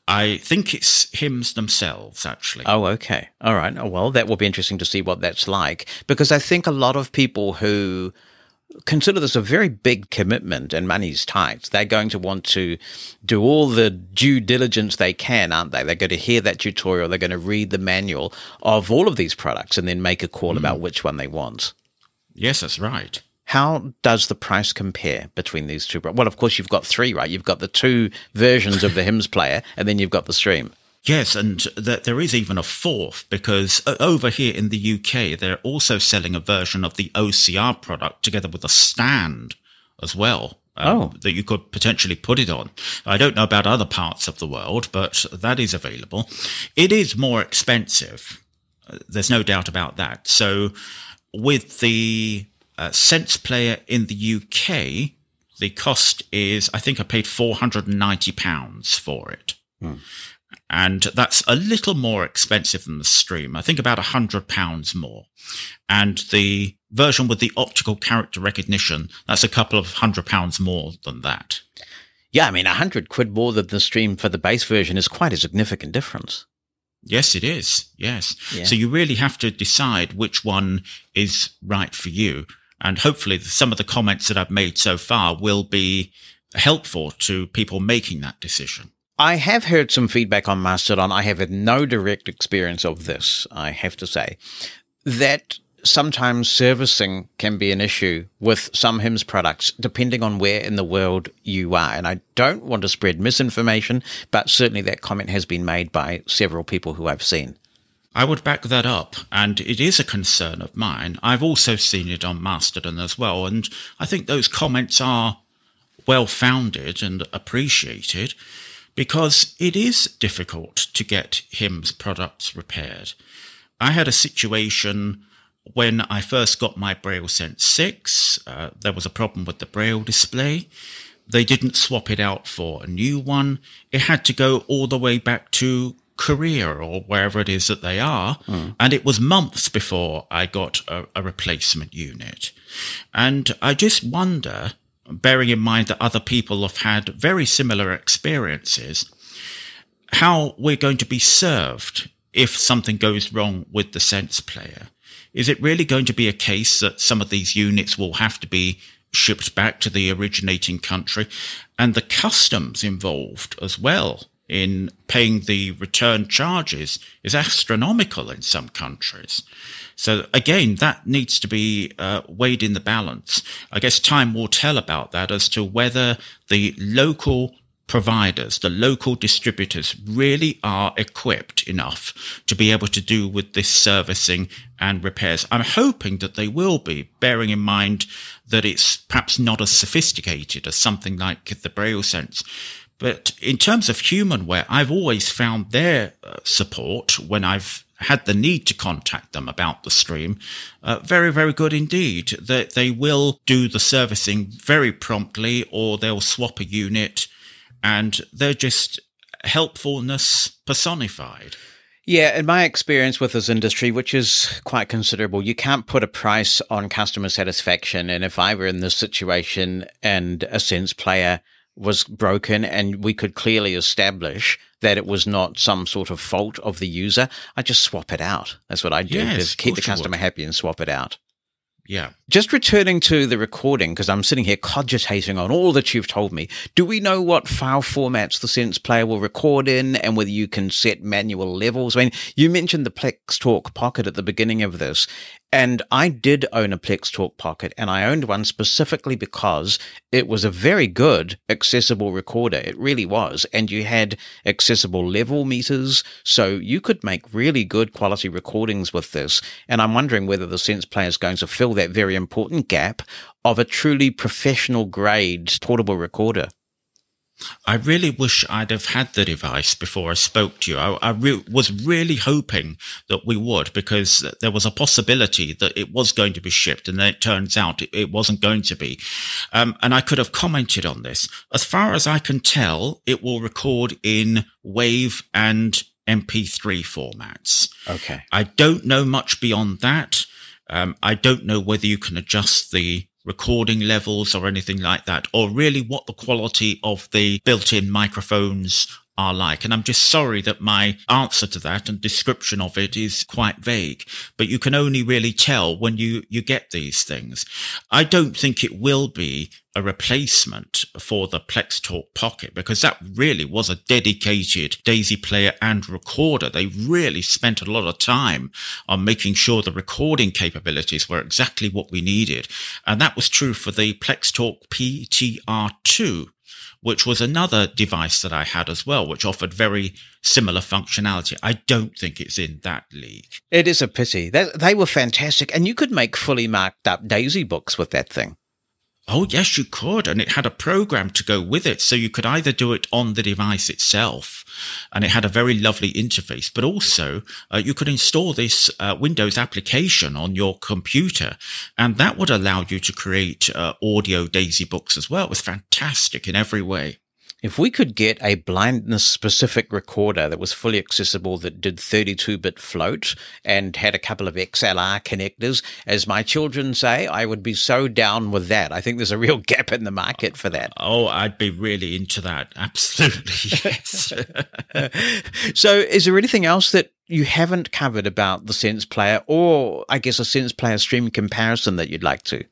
I think it's HIMS themselves, actually. Oh, okay. All right. Oh, well, that will be interesting to see what that's like, because I think a lot of people who consider this a very big commitment and money's tight, they're going to want to do all the due diligence they can, aren't they? They're going to hear that tutorial, they're going to read the manual of all of these products and then make a call about which one they want. Yes, that's right. How does the price compare between these two? Well, of course, you've got three, right? You've got the two versions of the HIMS player, and then you've got the stream. Yes, and there is even a fourth, because over here in the UK, they're also selling a version of the OCR product together with a stand as well, that you could potentially put it on. I don't know about other parts of the world, but that is available. It is more expensive. There's no doubt about that. So with the Sense Player in the UK, the cost is, I think I paid £490 for it. And that's a little more expensive than the stream. I think about £100 more. And the version with the optical character recognition, that's a couple of £100 more than that. Yeah, I mean, £100 more than the stream for the base version is quite a significant difference. Yes, it is. Yes. Yeah. So you really have to decide which one is right for you. And hopefully some of the comments that I've made so far will be helpful to people making that decision. I have heard some feedback on Mastodon. I have had no direct experience of this, I have to say, that sometimes servicing can be an issue with some HIMS products, depending on where in the world you are. And I don't want to spread misinformation, but certainly that comment has been made by several people who I've seen. I would back that up, and it is a concern of mine. I've also seen it on Mastodon as well, and I think those comments are well-founded and appreciated, because it is difficult to get HIMS products repaired. I had a situation when I first got my Braille Sense 6. There was a problem with the Braille display. They didn't swap it out for a new one. It had to go all the way back to Korea or wherever it is that they are. And it was months before I got a replacement unit. And I just wonder, bearing in mind that other people have had very similar experiences, how we're going to be served if something goes wrong with the Sense player. Is it really going to be a case that some of these units will have to be shipped back to the originating country, and the customs involved as well in paying the return charges is astronomical in some countries? So again, that needs to be weighed in the balance. I guess time will tell about that as to whether the local providers, the local distributors, really are equipped enough to be able to do with this servicing and repairs. I'm hoping that they will be, bearing in mind that it's perhaps not as sophisticated as something like the Braille Sense. But in terms of humanware, I've always found their support when I've had the need to contact them about the stream very, very good indeed. That they will do the servicing very promptly, or they'll swap a unit, and they're just helpfulness personified. Yeah, in my experience with this industry, which is quite considerable, you can't put a price on customer satisfaction. And if I were in this situation and a Sense player was broken and we could clearly establish that it was not some sort of fault of the user, I'd just swap it out. That's what I do, is keep the customer happy and swap it out. Yeah. Just returning to the recording, because I'm sitting here cogitating on all that you've told me. Do we know what file formats the Sense player will record in, and whether you can set manual levels? I mean, you mentioned the Plex Talk Pocket at the beginning of this, and I did own a Plex Talk Pocket, and I owned one specifically because it was a very good accessible recorder. It really was. And you had accessible level meters, so you could make really good quality recordings with this. And I'm wondering whether the Sense player is going to fill that very important gap of a truly professional grade portable recorder. I really wish I'd have had the device before I spoke to you. I was really hoping that we would, because there was a possibility that it was going to be shipped, and then it turns out it wasn't going to be. And I could have commented on this. As far as I can tell, it will record in WAV and MP3 formats. Okay. I don't know much beyond that. I don't know whether you can adjust the recording levels or anything like that, or really what the quality of the built-in microphones are like. And I'm just sorry that my answer to that and description of it is quite vague, but you can only really tell when you get these things. I don't think it will be a replacement for the Plex Talk Pocket, because that really was a dedicated Daisy player and recorder. They really spent a lot of time on making sure the recording capabilities were exactly what we needed. And that was true for the Plex Talk PTR2, which was another device that I had as well, which offered very similar functionality. I don't think it's in that league. It is a pity. They were fantastic, and you could make fully marked up Daisy books with that thing. Oh, yes, you could. And it had a program to go with it. So you could either do it on the device itself, and it had a very lovely interface, but also you could install this Windows application on your computer, and that would allow you to create audio Daisy books as well. It was fantastic in every way. If we could get a blindness-specific recorder that was fully accessible, that did 32-bit float and had a couple of XLR connectors, as my children say, I would be so down with that. I think there's a real gap in the market for that. Oh, I'd be really into that. Absolutely, yes. So is there anything else that you haven't covered about the Sense player, or I guess a Sense player stream comparison that you'd like to?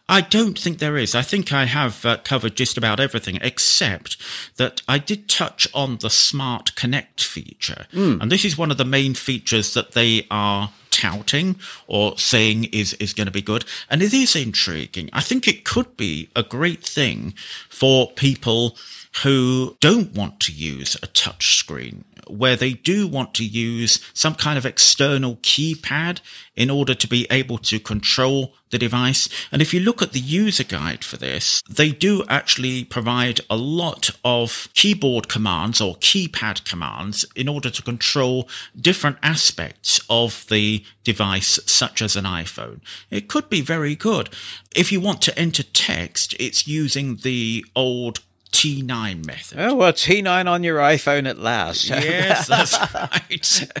I don't think there is. I think I have covered just about everything, except that I did touch on the Smart Connect feature. And this is one of the main features that they are touting or saying is going to be good. And it is intriguing. I think it could be a great thing for people who don't want to use a touch screen, where they do want to use some kind of external keypad in order to be able to control the device. And if you look at the user guide for this, they do actually provide a lot of keyboard commands or keypad commands in order to control different aspects of the device, such as an iPhone. It could be very good. If you want to enter text, it's using the old T9 method. Oh, well, T9 on your iPhone at last. Yes, that's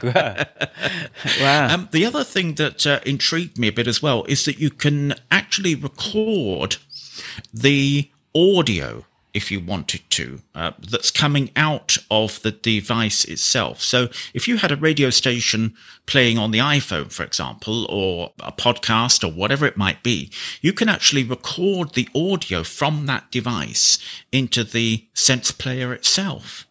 right. Wow. The other thing that intrigued me a bit as well is that you can actually record the audio if you wanted to, that's coming out of the device itself. So if you had a radio station playing on the iPhone, for example, or a podcast or whatever it might be, you can actually record the audio from that device into the Sense player itself.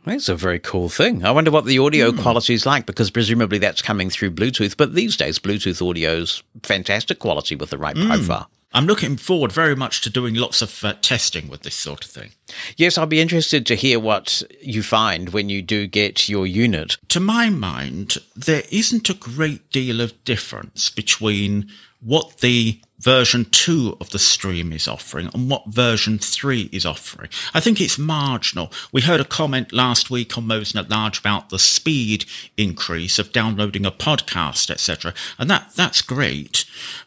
That's a very cool thing. I wonder what the audio quality is like, because presumably that's coming through Bluetooth. But these days, Bluetooth audio's fantastic quality with the right profile. I'm looking forward very much to doing lots of testing with this sort of thing. Yes, I'll be interested to hear what you find when you do get your unit. To my mind, there isn't a great deal of difference between what the version 2 of the stream is offering and what version 3 is offering. I think it's marginal. We heard a comment last week on Mosen At Large about the speed increase of downloading a podcast, etc. And that's great.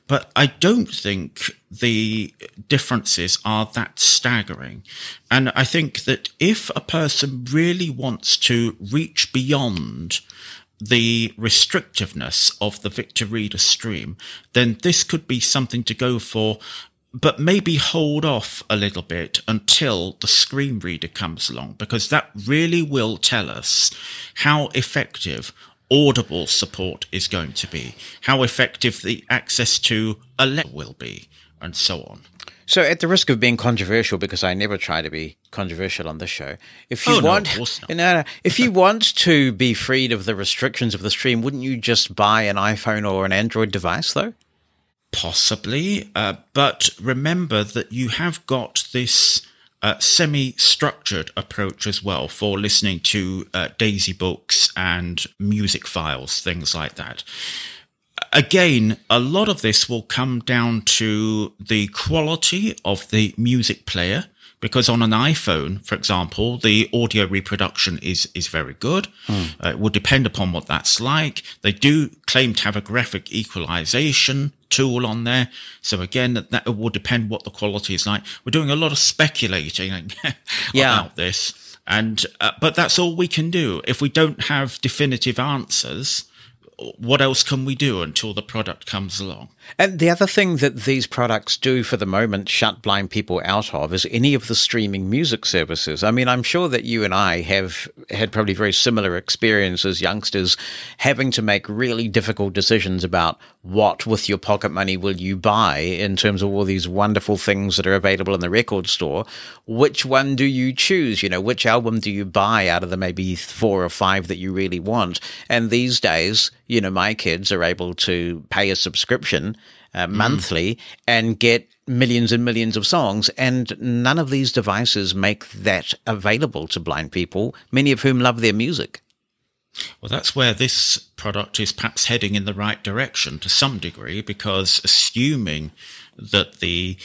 But I don't think the differences are that staggering. And I think that if a person really wants to reach beyond the restrictiveness of the Victor Reader stream, then this could be something to go for, but maybe hold off a little bit until the screen reader comes along, because that really will tell us how effective Audible support is going to be, how effective the access to Alexa will be, and so on. So at the risk of being controversial, because I never try to be controversial on this show, if you if you want to be freed of the restrictions of the stream, wouldn't you just buy an iPhone or an Android device, though? Possibly, but remember that you have got this semi-structured approach as well for listening to Daisy books and music files, things like that. Again, a lot of this will come down to the quality of the music player, because on an iPhone, for example, the audio reproduction is very good. It will depend upon what that's like. They do claim to have a graphic equalization tool on there. So again, that will depend what the quality is like. We're doing a lot of speculating about this. And but that's all we can do. If we don't have definitive answers, what else can we do until the product comes along? And the other thing that these products do for the moment shut blind people out of is any of the streaming music services. I mean, I'm sure that you and I have had probably very similar experiences, youngsters, having to make really difficult decisions about what with your pocket money will you buy in terms of all these wonderful things that are available in the record store. Which one do you choose? You know, which album do you buy out of the maybe 4 or 5 that you really want? And these days, you know, my kids are able to pay a subscription monthly and get millions and millions of songs, and none of these devices make that available to blind people, many of whom love their music. Well, that's where this product is perhaps heading in the right direction to some degree, because assuming that the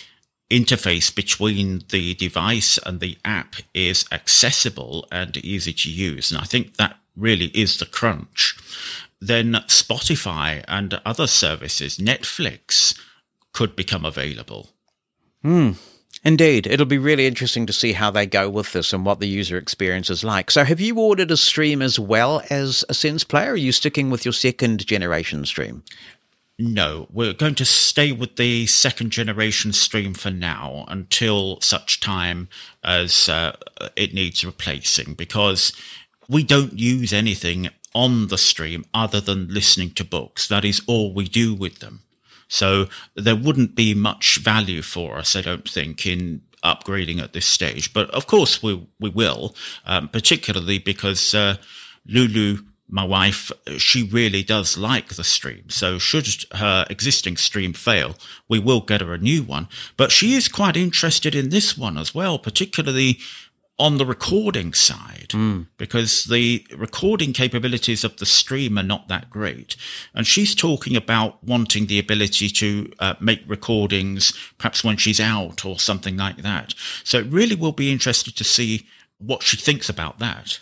interface between the device and the app is accessible and easy to use, and I think that really is the crunch, then Spotify and other services, Netflix, could become available. Indeed. It'll be really interesting to see how they go with this and what the user experience is like. So have you ordered a stream as well as a Sense player, or are you sticking with your second generation stream? No, we're going to stay with the second generation stream for now until such time as it needs replacing, because we don't use anything on the stream other than listening to books. That is all we do with them. So there wouldn't be much value for us, I don't think, in upgrading at this stage. But of course we will, particularly because Lulu, my wife, she really does like the stream. So should her existing stream fail, we will get her a new one. But she is quite interested in this one as well, particularly on the recording side, because the recording capabilities of the stream are not that great. And she's talking about wanting the ability to make recordings perhaps when she's out or something like that. So it really will be interesting to see what she thinks about that.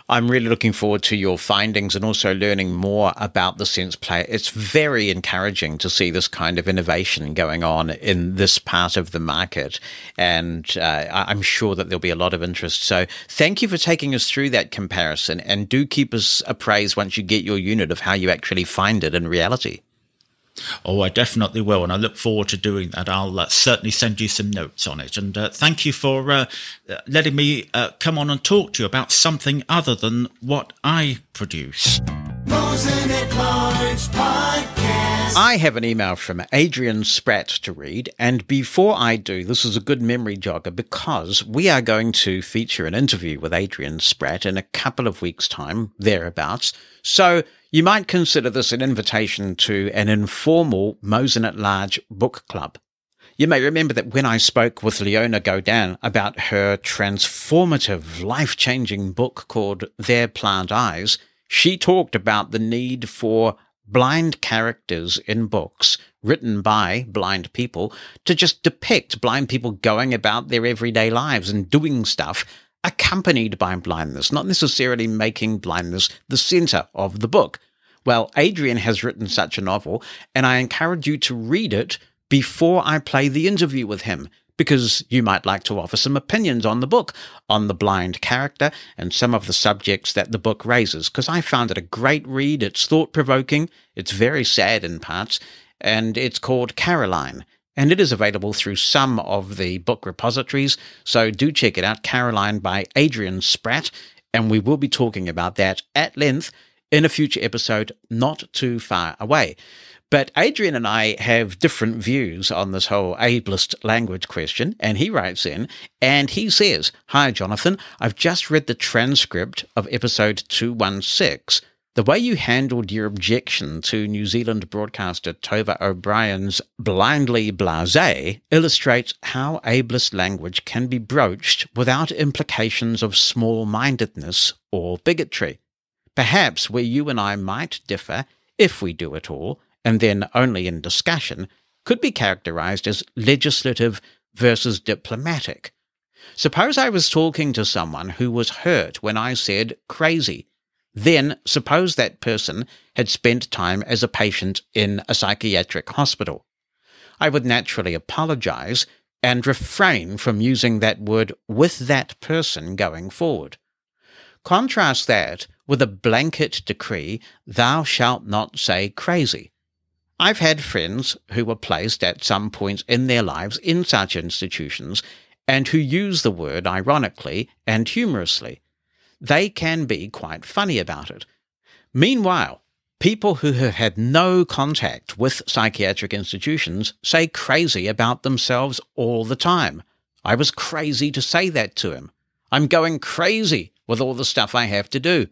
I'm really looking forward to your findings and also learning more about the Sense player. It's very encouraging to see this kind of innovation going on in this part of the market. And I'm sure that there'll be a lot of interest. So thank you for taking us through that comparison, and do keep us appraised once you get your unit of how you actually find it in reality. Oh, I definitely will, and I look forward to doing that. I'll certainly send you some notes on it. And thank you for letting me come on and talk to you about something other than what I produce. Mosen At Large Podcast. I have an email from Adrian Spratt to read, and before I do, this is a good memory jogger because we are going to feature an interview with Adrian Spratt in a couple of weeks' time, thereabouts. So you might consider this an invitation to an informal Mosen At Large book club. You may remember that when I spoke with Leona Godin about her transformative, life-changing book called Their Plant Eyes, she talked about the need for blind characters in books written by blind people to just depict blind people going about their everyday lives and doing stuff accompanied by blindness, not necessarily making blindness the center of the book. Well, Adrian has written such a novel, and I encourage you to read it before I play the interview with him, because you might like to offer some opinions on the book, on the blind character, and some of the subjects that the book raises, because I found it a great read. It's thought-provoking, it's very sad in parts, and it's called Caroline, and it is available through some of the book repositories, so do check it out, Caroline by Adrian Spratt, and we will be talking about that at length in a future episode not too far away. But Adrian and I have different views on this whole ableist language question, and he writes in, and he says, "Hi, Jonathan, I've just read the transcript of episode 216. The way you handled your objection to New Zealand broadcaster Tova O'Brien's blindly blasé illustrates how ableist language can be broached without implications of small-mindedness or bigotry. Perhaps where you and I might differ, if we do at all, and then only in discussion, could be characterized as legislative versus diplomatic. Suppose I was talking to someone who was hurt when I said crazy. Then suppose that person had spent time as a patient in a psychiatric hospital. I would naturally apologize and refrain from using that word with that person going forward. Contrast that with a blanket decree, thou shalt not say crazy. I've had friends who were placed at some point in their lives in such institutions and who use the word ironically and humorously. They can be quite funny about it. Meanwhile, people who have had no contact with psychiatric institutions say crazy about themselves all the time. I was crazy to say that to him. I'm going crazy with all the stuff I have to do.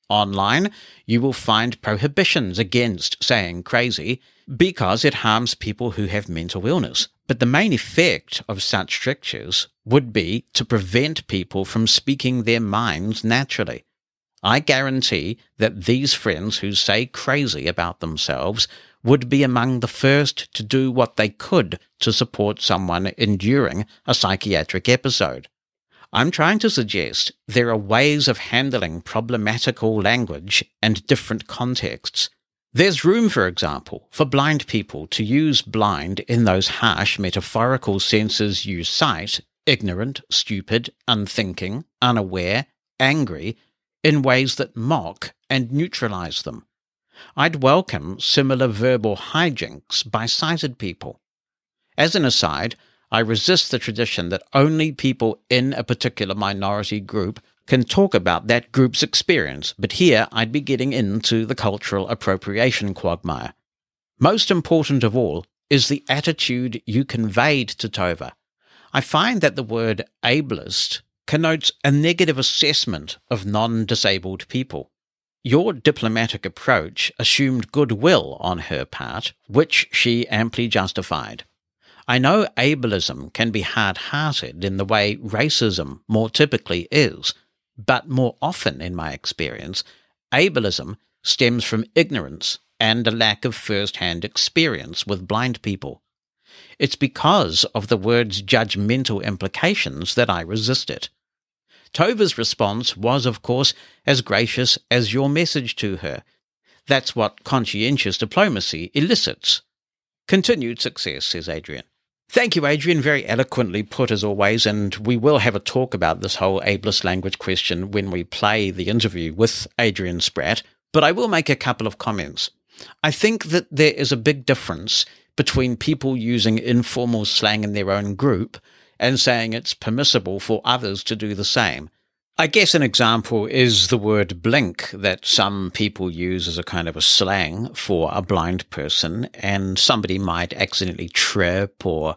Online, you will find prohibitions against saying crazy because it harms people who have mental illness. But the main effect of such strictures would be to prevent people from speaking their minds naturally. I guarantee that these friends who say crazy about themselves would be among the first to do what they could to support someone enduring a psychiatric episode. I'm trying to suggest there are ways of handling problematical language and different contexts. There's room, for example, for blind people to use blind in those harsh metaphorical senses you cite, ignorant, stupid, unthinking, unaware, angry, in ways that mock and neutralize them. I'd welcome similar verbal hijinks by sighted people. As an aside, I resist the tradition that only people in a particular minority group can talk about that group's experience, but here I'd be getting into the cultural appropriation quagmire. Most important of all is the attitude you conveyed to Tova. I find that the word ableist connotes a negative assessment of non-disabled people. Your diplomatic approach assumed goodwill on her part, which she amply justified. I know ableism can be hard-hearted in the way racism more typically is, but more often, in my experience, ableism stems from ignorance and a lack of first-hand experience with blind people. It's because of the word's judgmental implications that I resist it. Tova's response was, of course, as gracious as your message to her. That's what conscientious diplomacy elicits. Continued success, says Adrian. Thank you, Adrian. Very eloquently put, as always, and we will have a talk about this whole ableist language question when we play the interview with Adrian Spratt, but I will make a couple of comments. I think that there is a big difference between people using informal slang in their own group and saying it's permissible for others to do the same. I guess an example is the word blink that some people use as a kind of a slang for a blind person, and somebody might accidentally trip or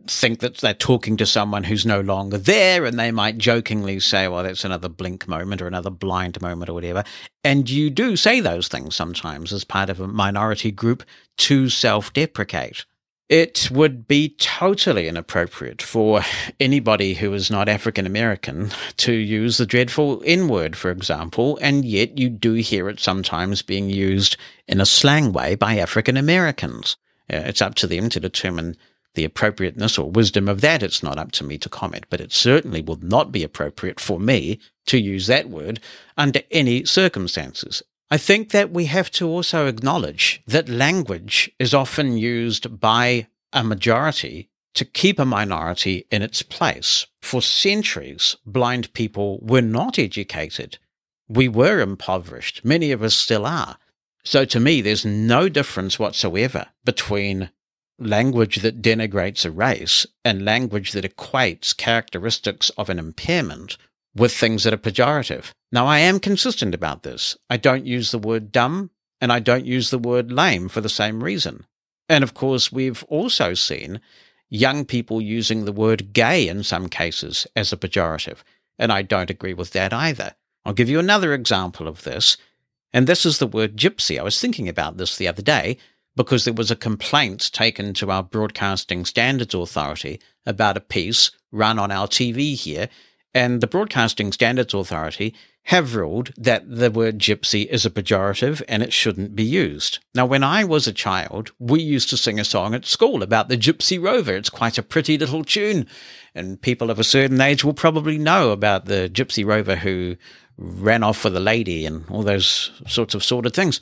think that they're talking to someone who's no longer there, and they might jokingly say, well, that's another blink moment or another blind moment or whatever. And you do say those things sometimes as part of a minority group to self-deprecate. It would be totally inappropriate for anybody who is not African American to use the dreadful N-word, for example, and yet you do hear it sometimes being used in a slang way by African Americans. It's up to them to determine the appropriateness or wisdom of that. It's not up to me to comment, but it certainly would not be appropriate for me to use that word under any circumstances. I think that we have to also acknowledge that language is often used by a majority to keep a minority in its place. For centuries, blind people were not educated. We were impoverished. Many of us still are. So to me, there's no difference whatsoever between language that denigrates a race and language that equates characteristics of an impairment with things that are pejorative. Now, I am consistent about this. I don't use the word dumb, and I don't use the word lame for the same reason. And of course, we've also seen young people using the word gay in some cases as a pejorative, and I don't agree with that either. I'll give you another example of this, and this is the word gypsy. I was thinking about this the other day because there was a complaint taken to our Broadcasting Standards Authority about a piece run on our TV here, and the Broadcasting Standards Authority have ruled that the word gypsy is a pejorative and it shouldn't be used. Now, when I was a child, we used to sing a song at school about the Gypsy Rover. It's quite a pretty little tune, and people of a certain age will probably know about the Gypsy Rover who ran off with a lady and all those sorts of sordid things.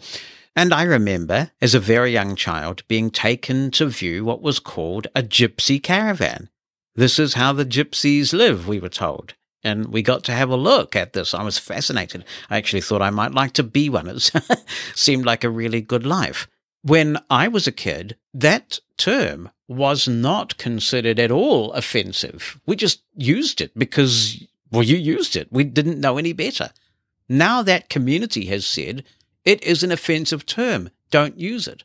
And I remember, as a very young child, being taken to view what was called a gypsy caravan. This is how the gypsies live, we were told. And we got to have a look at this. I was fascinated. I actually thought I might like to be one. It seemed like a really good life. When I was a kid, that term was not considered at all offensive. We just used it because, well, you used it. We didn't know any better. Now that community has said, it is an offensive term. Don't use it.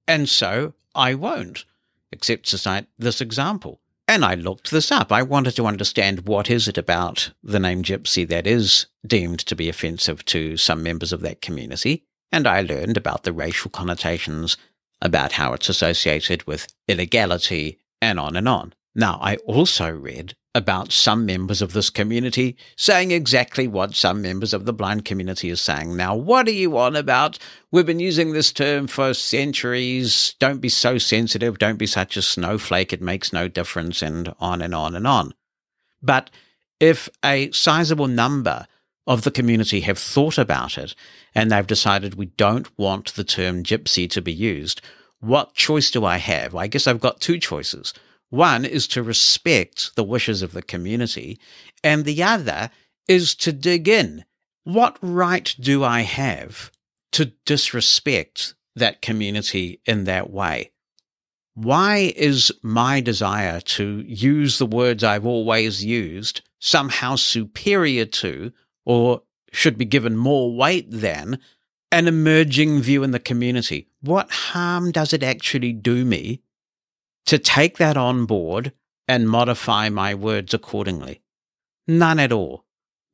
And so I won't, except to cite this example. And I looked this up. I wanted to understand what is it about the name gypsy that is deemed to be offensive to some members of that community. And I learned about the racial connotations, about how it's associated with illegality, and on and on. Now, I also read about some members of this community saying exactly what some members of the blind community are saying. Now, what are you on about? We've been using this term for centuries. Don't be so sensitive. Don't be such a snowflake. It makes no difference, and on and on and on. But if a sizable number of the community have thought about it and they've decided we don't want the term gypsy to be used, what choice do I have? I guess I've got two choices. One is to respect the wishes of the community, and the other is to dig in. What right do I have to disrespect that community in that way? Why is my desire to use the words I've always used somehow superior to, or should be given more weight than, an emerging view in the community? What harm does it actually do me to take that on board and modify my words accordingly? None at all.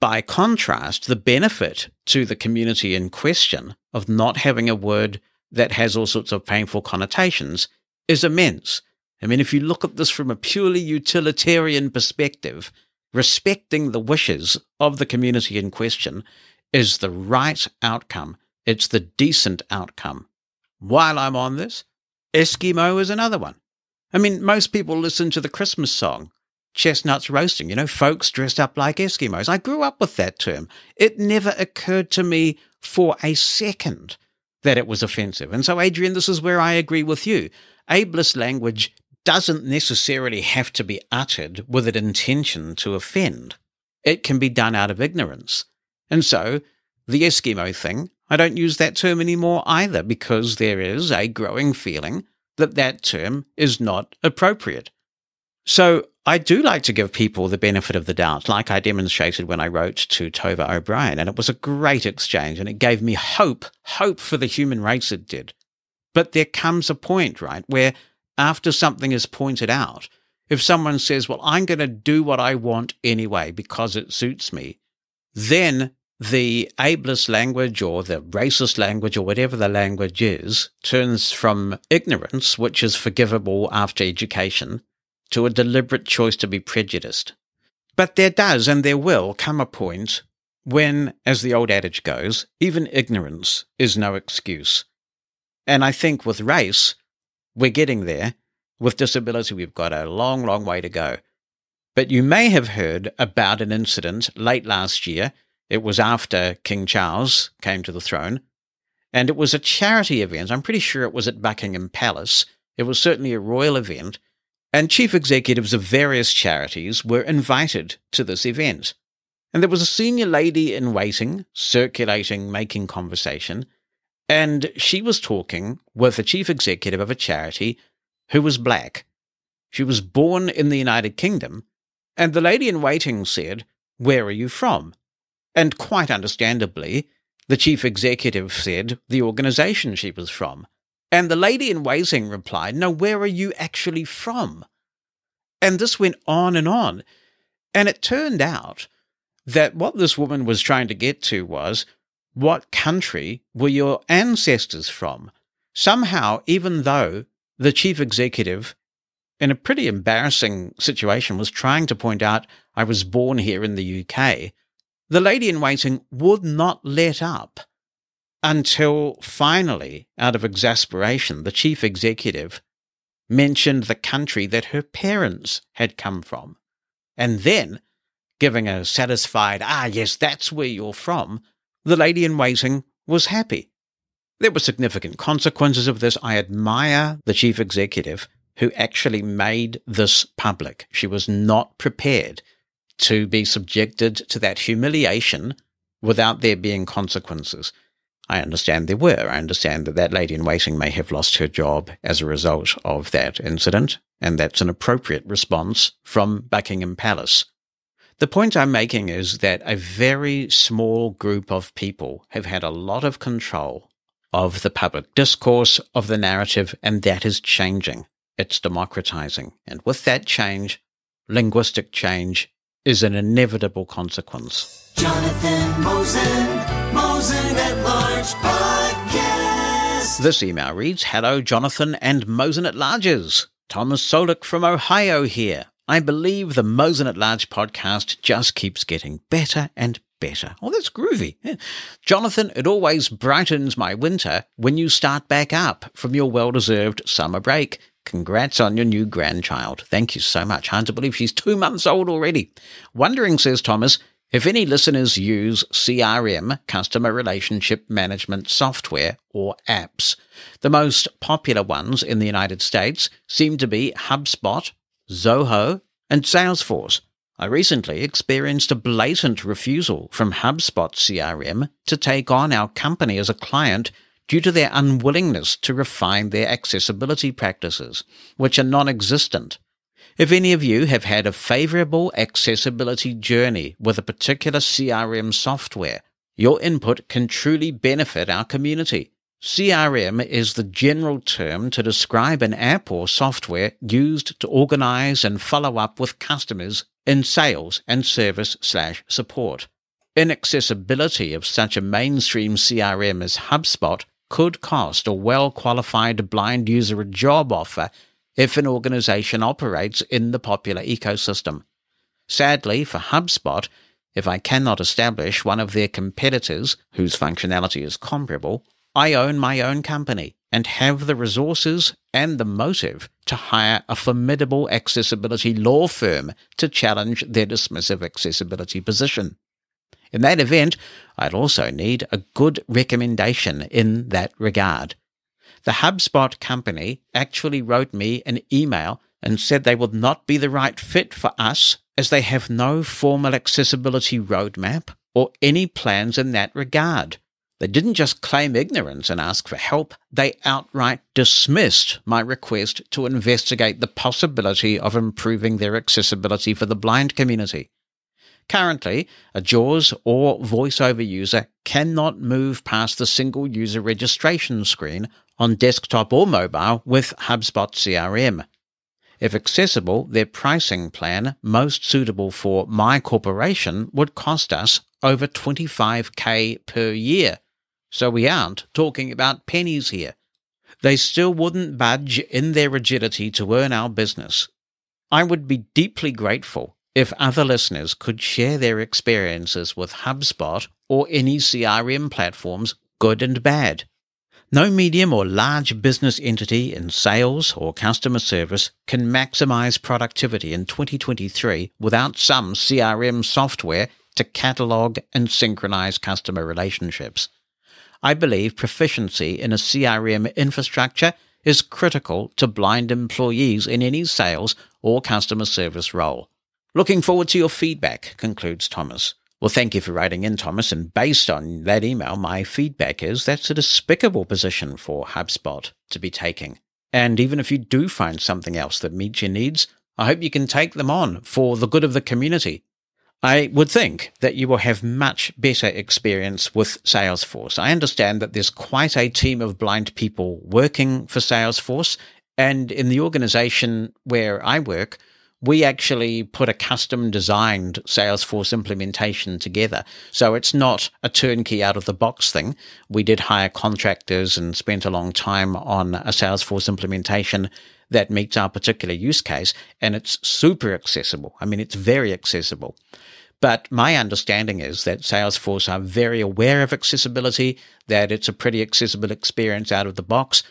By contrast, the benefit to the community in question of not having a word that has all sorts of painful connotations is immense. I mean, if you look at this from a purely utilitarian perspective, respecting the wishes of the community in question is the right outcome. It's the decent outcome. While I'm on this, Eskimo is another one. I mean, most people listen to the Christmas song, Chestnuts Roasting, folks dressed up like Eskimos. I grew up with that term. It never occurred to me for a second that it was offensive. And so, Adrian, this is where I agree with you. Ableist language doesn't necessarily have to be uttered with an intention to offend. It can be done out of ignorance. And so, the Eskimo thing, I don't use that term anymore either, because there is a growing feeling that that term is not appropriate. So I do like to give people the benefit of the doubt, like I demonstrated when I wrote to Tova O'Brien, and it was a great exchange, and it gave me hope for the human race, it did. But there comes a point, right, where after something is pointed out, if someone says, well, I'm going to do what I want anyway because it suits me, then the ableist language or the racist language or whatever the language is turns from ignorance, which is forgivable after education, to a deliberate choice to be prejudiced. But there does and there will come a point when, as the old adage goes, even ignorance is no excuse. And I think with race, we're getting there. With disability, we've got a long, long way to go. But you may have heard about an incident late last year. It was after King Charles came to the throne, and it was a charity event. I'm pretty sure it was at Buckingham Palace. It was certainly a royal event, and chief executives of various charities were invited to this event. And there was a senior lady in waiting, circulating, making conversation, and she was talking with a chief executive of a charity who was black. She was born in the United Kingdom, and the lady in waiting said, "Where are you from?" And quite understandably, the chief executive said the organization she was from. And the lady in waiting replied, "No, where are you actually from?" And this went on. And it turned out that what this woman was trying to get to was, what country were your ancestors from? Somehow, even though the chief executive, in a pretty embarrassing situation, was trying to point out, I was born here in the UK, the lady in waiting would not let up until finally, out of exasperation, the chief executive mentioned the country that her parents had come from. And then, giving a satisfied, yes, that's where you're from, the lady in waiting was happy. There were significant consequences of this. I admire the chief executive who actually made this public. She was not prepared to be subjected to that humiliation without there being consequences. I understand there were. I understand that that lady in waiting may have lost her job as a result of that incident, and that's an appropriate response from Buckingham Palace. The point I'm making is that a very small group of people have had a lot of control of the public discourse, of the narrative, and that is changing. It's democratizing. And with that change, linguistic change is an inevitable consequence. Jonathan Mosen at Large Podcast. This email reads, "Hello, Jonathan and Mosen at Largers. Thomas Solik from Ohio here. I believe the Mosen at Large podcast just keeps getting better and better." Oh, that's groovy. Yeah. Jonathan, it always brightens my winter when you start back up from your well-deserved summer break. Congrats on your new grandchild. Thank you so much. Hard to believe she's 2 months old already. Wondering, says Thomas, if any listeners use CRM, Customer Relationship Management Software, or apps. The most popular ones in the United States seem to be HubSpot, Zoho, and Salesforce. I recently experienced a blatant refusal from HubSpot CRM to take on our company as a client due to their unwillingness to refine their accessibility practices, which are non-existent. If any of you have had a favorable accessibility journey with a particular CRM software, your input can truly benefit our community. CRM is the general term to describe an app or software used to organize and follow up with customers in sales and service/support. Inaccessibility of such a mainstream CRM as HubSpot could cost a well-qualified blind user a job offer if an organization operates in the popular ecosystem. Sadly, for HubSpot, if I cannot establish one of their competitors whose functionality is comparable, I own my own company and have the resources and the motive to hire a formidable accessibility law firm to challenge their dismissive accessibility position. In that event, I'd also need a good recommendation in that regard. The HubSpot company actually wrote me an email and said they would not be the right fit for us as they have no formal accessibility roadmap or any plans in that regard. They didn't just claim ignorance and ask for help, they outright dismissed my request to investigate the possibility of improving their accessibility for the blind community. Currently, a JAWS or VoiceOver user cannot move past the single user registration screen on desktop or mobile with HubSpot CRM. If accessible, their pricing plan, most suitable for my corporation, would cost us over $25,000 per year. So we aren't talking about pennies here. They still wouldn't budge in their rigidity to earn our business. I would be deeply grateful if other listeners could share their experiences with HubSpot or any CRM platforms, good and bad. No medium or large business entity in sales or customer service can maximize productivity in 2023 without some CRM software to catalog and synchronize customer relationships. I believe proficiency in a CRM infrastructure is critical to blind employees in any sales or customer service role. Looking forward to your feedback, concludes Thomas. Well, thank you for writing in, Thomas, and based on that email, my feedback is that's a despicable position for HubSpot to be taking. And even if you do find something else that meets your needs, I hope you can take them on for the good of the community. I would think that you will have much better experience with Salesforce. I understand that there's quite a team of blind people working for Salesforce, and in the organization where I work, we actually put a custom-designed Salesforce implementation together. So it's not a turnkey out-of-the-box thing. We did hire contractors and spent a long time on a Salesforce implementation that meets our particular use case, and it's super accessible. I mean, it's very accessible. But my understanding is that Salesforce are very aware of accessibility, that it's a pretty accessible experience out of the box.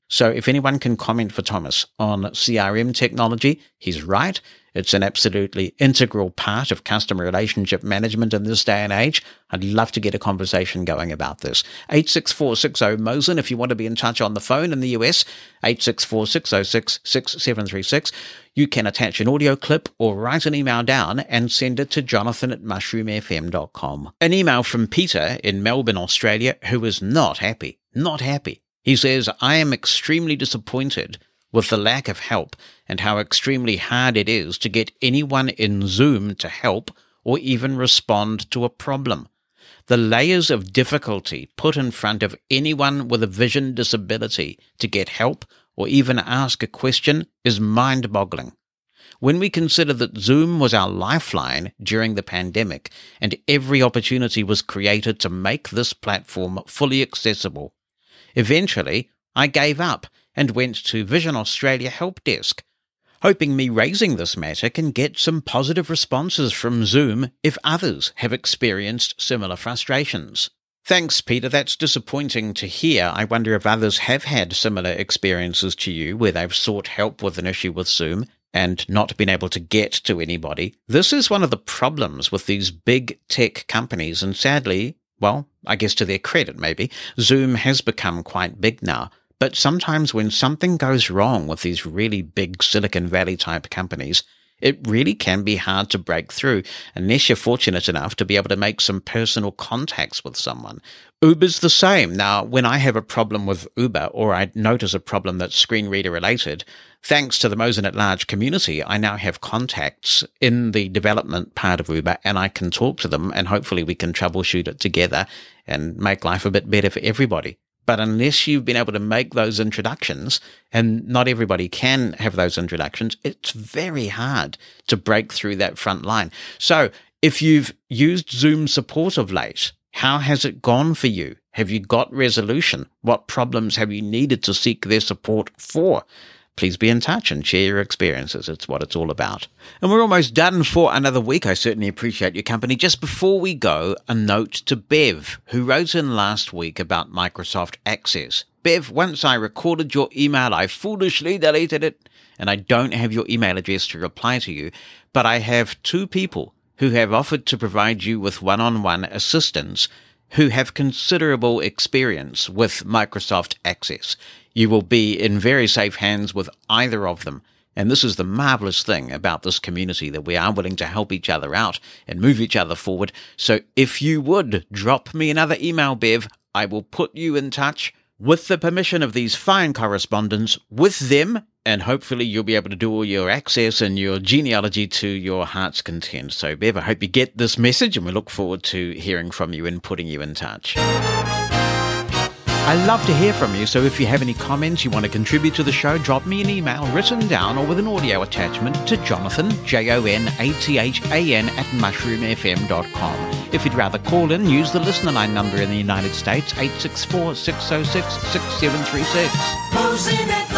So if anyone can comment for Thomas on CRM technology, he's right. It's an absolutely integral part of customer relationship management in this day and age. I'd love to get a conversation going about this. 86460-MOSEN if you want to be in touch on the phone in the US, 864-606-6736. You can attach an audio clip or write an email down and send it to jonathan@mushroomfm.com. An email from Peter in Melbourne, Australia, who is not happy. Not happy. He says, I am extremely disappointed with the lack of help and how extremely hard it is to get anyone in Zoom to help or even respond to a problem. The layers of difficulty put in front of anyone with a vision disability to get help or even ask a question is mind-boggling. When we consider that Zoom was our lifeline during the pandemic and every opportunity was created to make this platform fully accessible, eventually, I gave up and went to Vision Australia Help Desk, hoping me raising this matter can get some positive responses from Zoom if others have experienced similar frustrations. Thanks, Peter. That's disappointing to hear. I wonder if others have had similar experiences to you where they've sought help with an issue with Zoom and not been able to get to anybody. This is one of the problems with these big tech companies, and sadly, well, I guess to their credit maybe, Zoom has become quite big now. But sometimes when something goes wrong with these really big Silicon Valley type companies, it really can be hard to break through unless you're fortunate enough to be able to make some personal contacts with someone. Uber's the same. Now, when I have a problem with Uber or I notice a problem that's screen reader related, thanks to the Mosen At Large community, I now have contacts in the development part of Uber and I can talk to them and hopefully we can troubleshoot it together and make life a bit better for everybody. But unless you've been able to make those introductions, and not everybody can have those introductions, it's very hard to break through that front line. So if you've used Zoom support of late, how has it gone for you? Have you got resolution? What problems have you needed to seek their support for? Please be in touch and share your experiences. It's what it's all about. And we're almost done for another week. I certainly appreciate your company. Just before we go, a note to Bev, who wrote in last week about Microsoft Access. Bev, once I recorded your email, I foolishly deleted it, and I don't have your email address to reply to you, but I have two people who have offered to provide you with one-on-one assistance who have considerable experience with Microsoft Access. You will be in very safe hands with either of them. And this is the marvellous thing about this community, that we are willing to help each other out and move each other forward. So if you would drop me another email, Bev, I will put you in touch with the permission of these fine correspondents with them, and hopefully you'll be able to do all your access and your genealogy to your heart's content. So, Bev, I hope you get this message, and we look forward to hearing from you and putting you in touch. I love to hear from you, so if you have any comments you want to contribute to the show, drop me an email written down or with an audio attachment to Jonathan, JONATHAN, @mushroomfm.com. If you'd rather call in, use the listener line number in the United States, 864-606-6736. Mosen at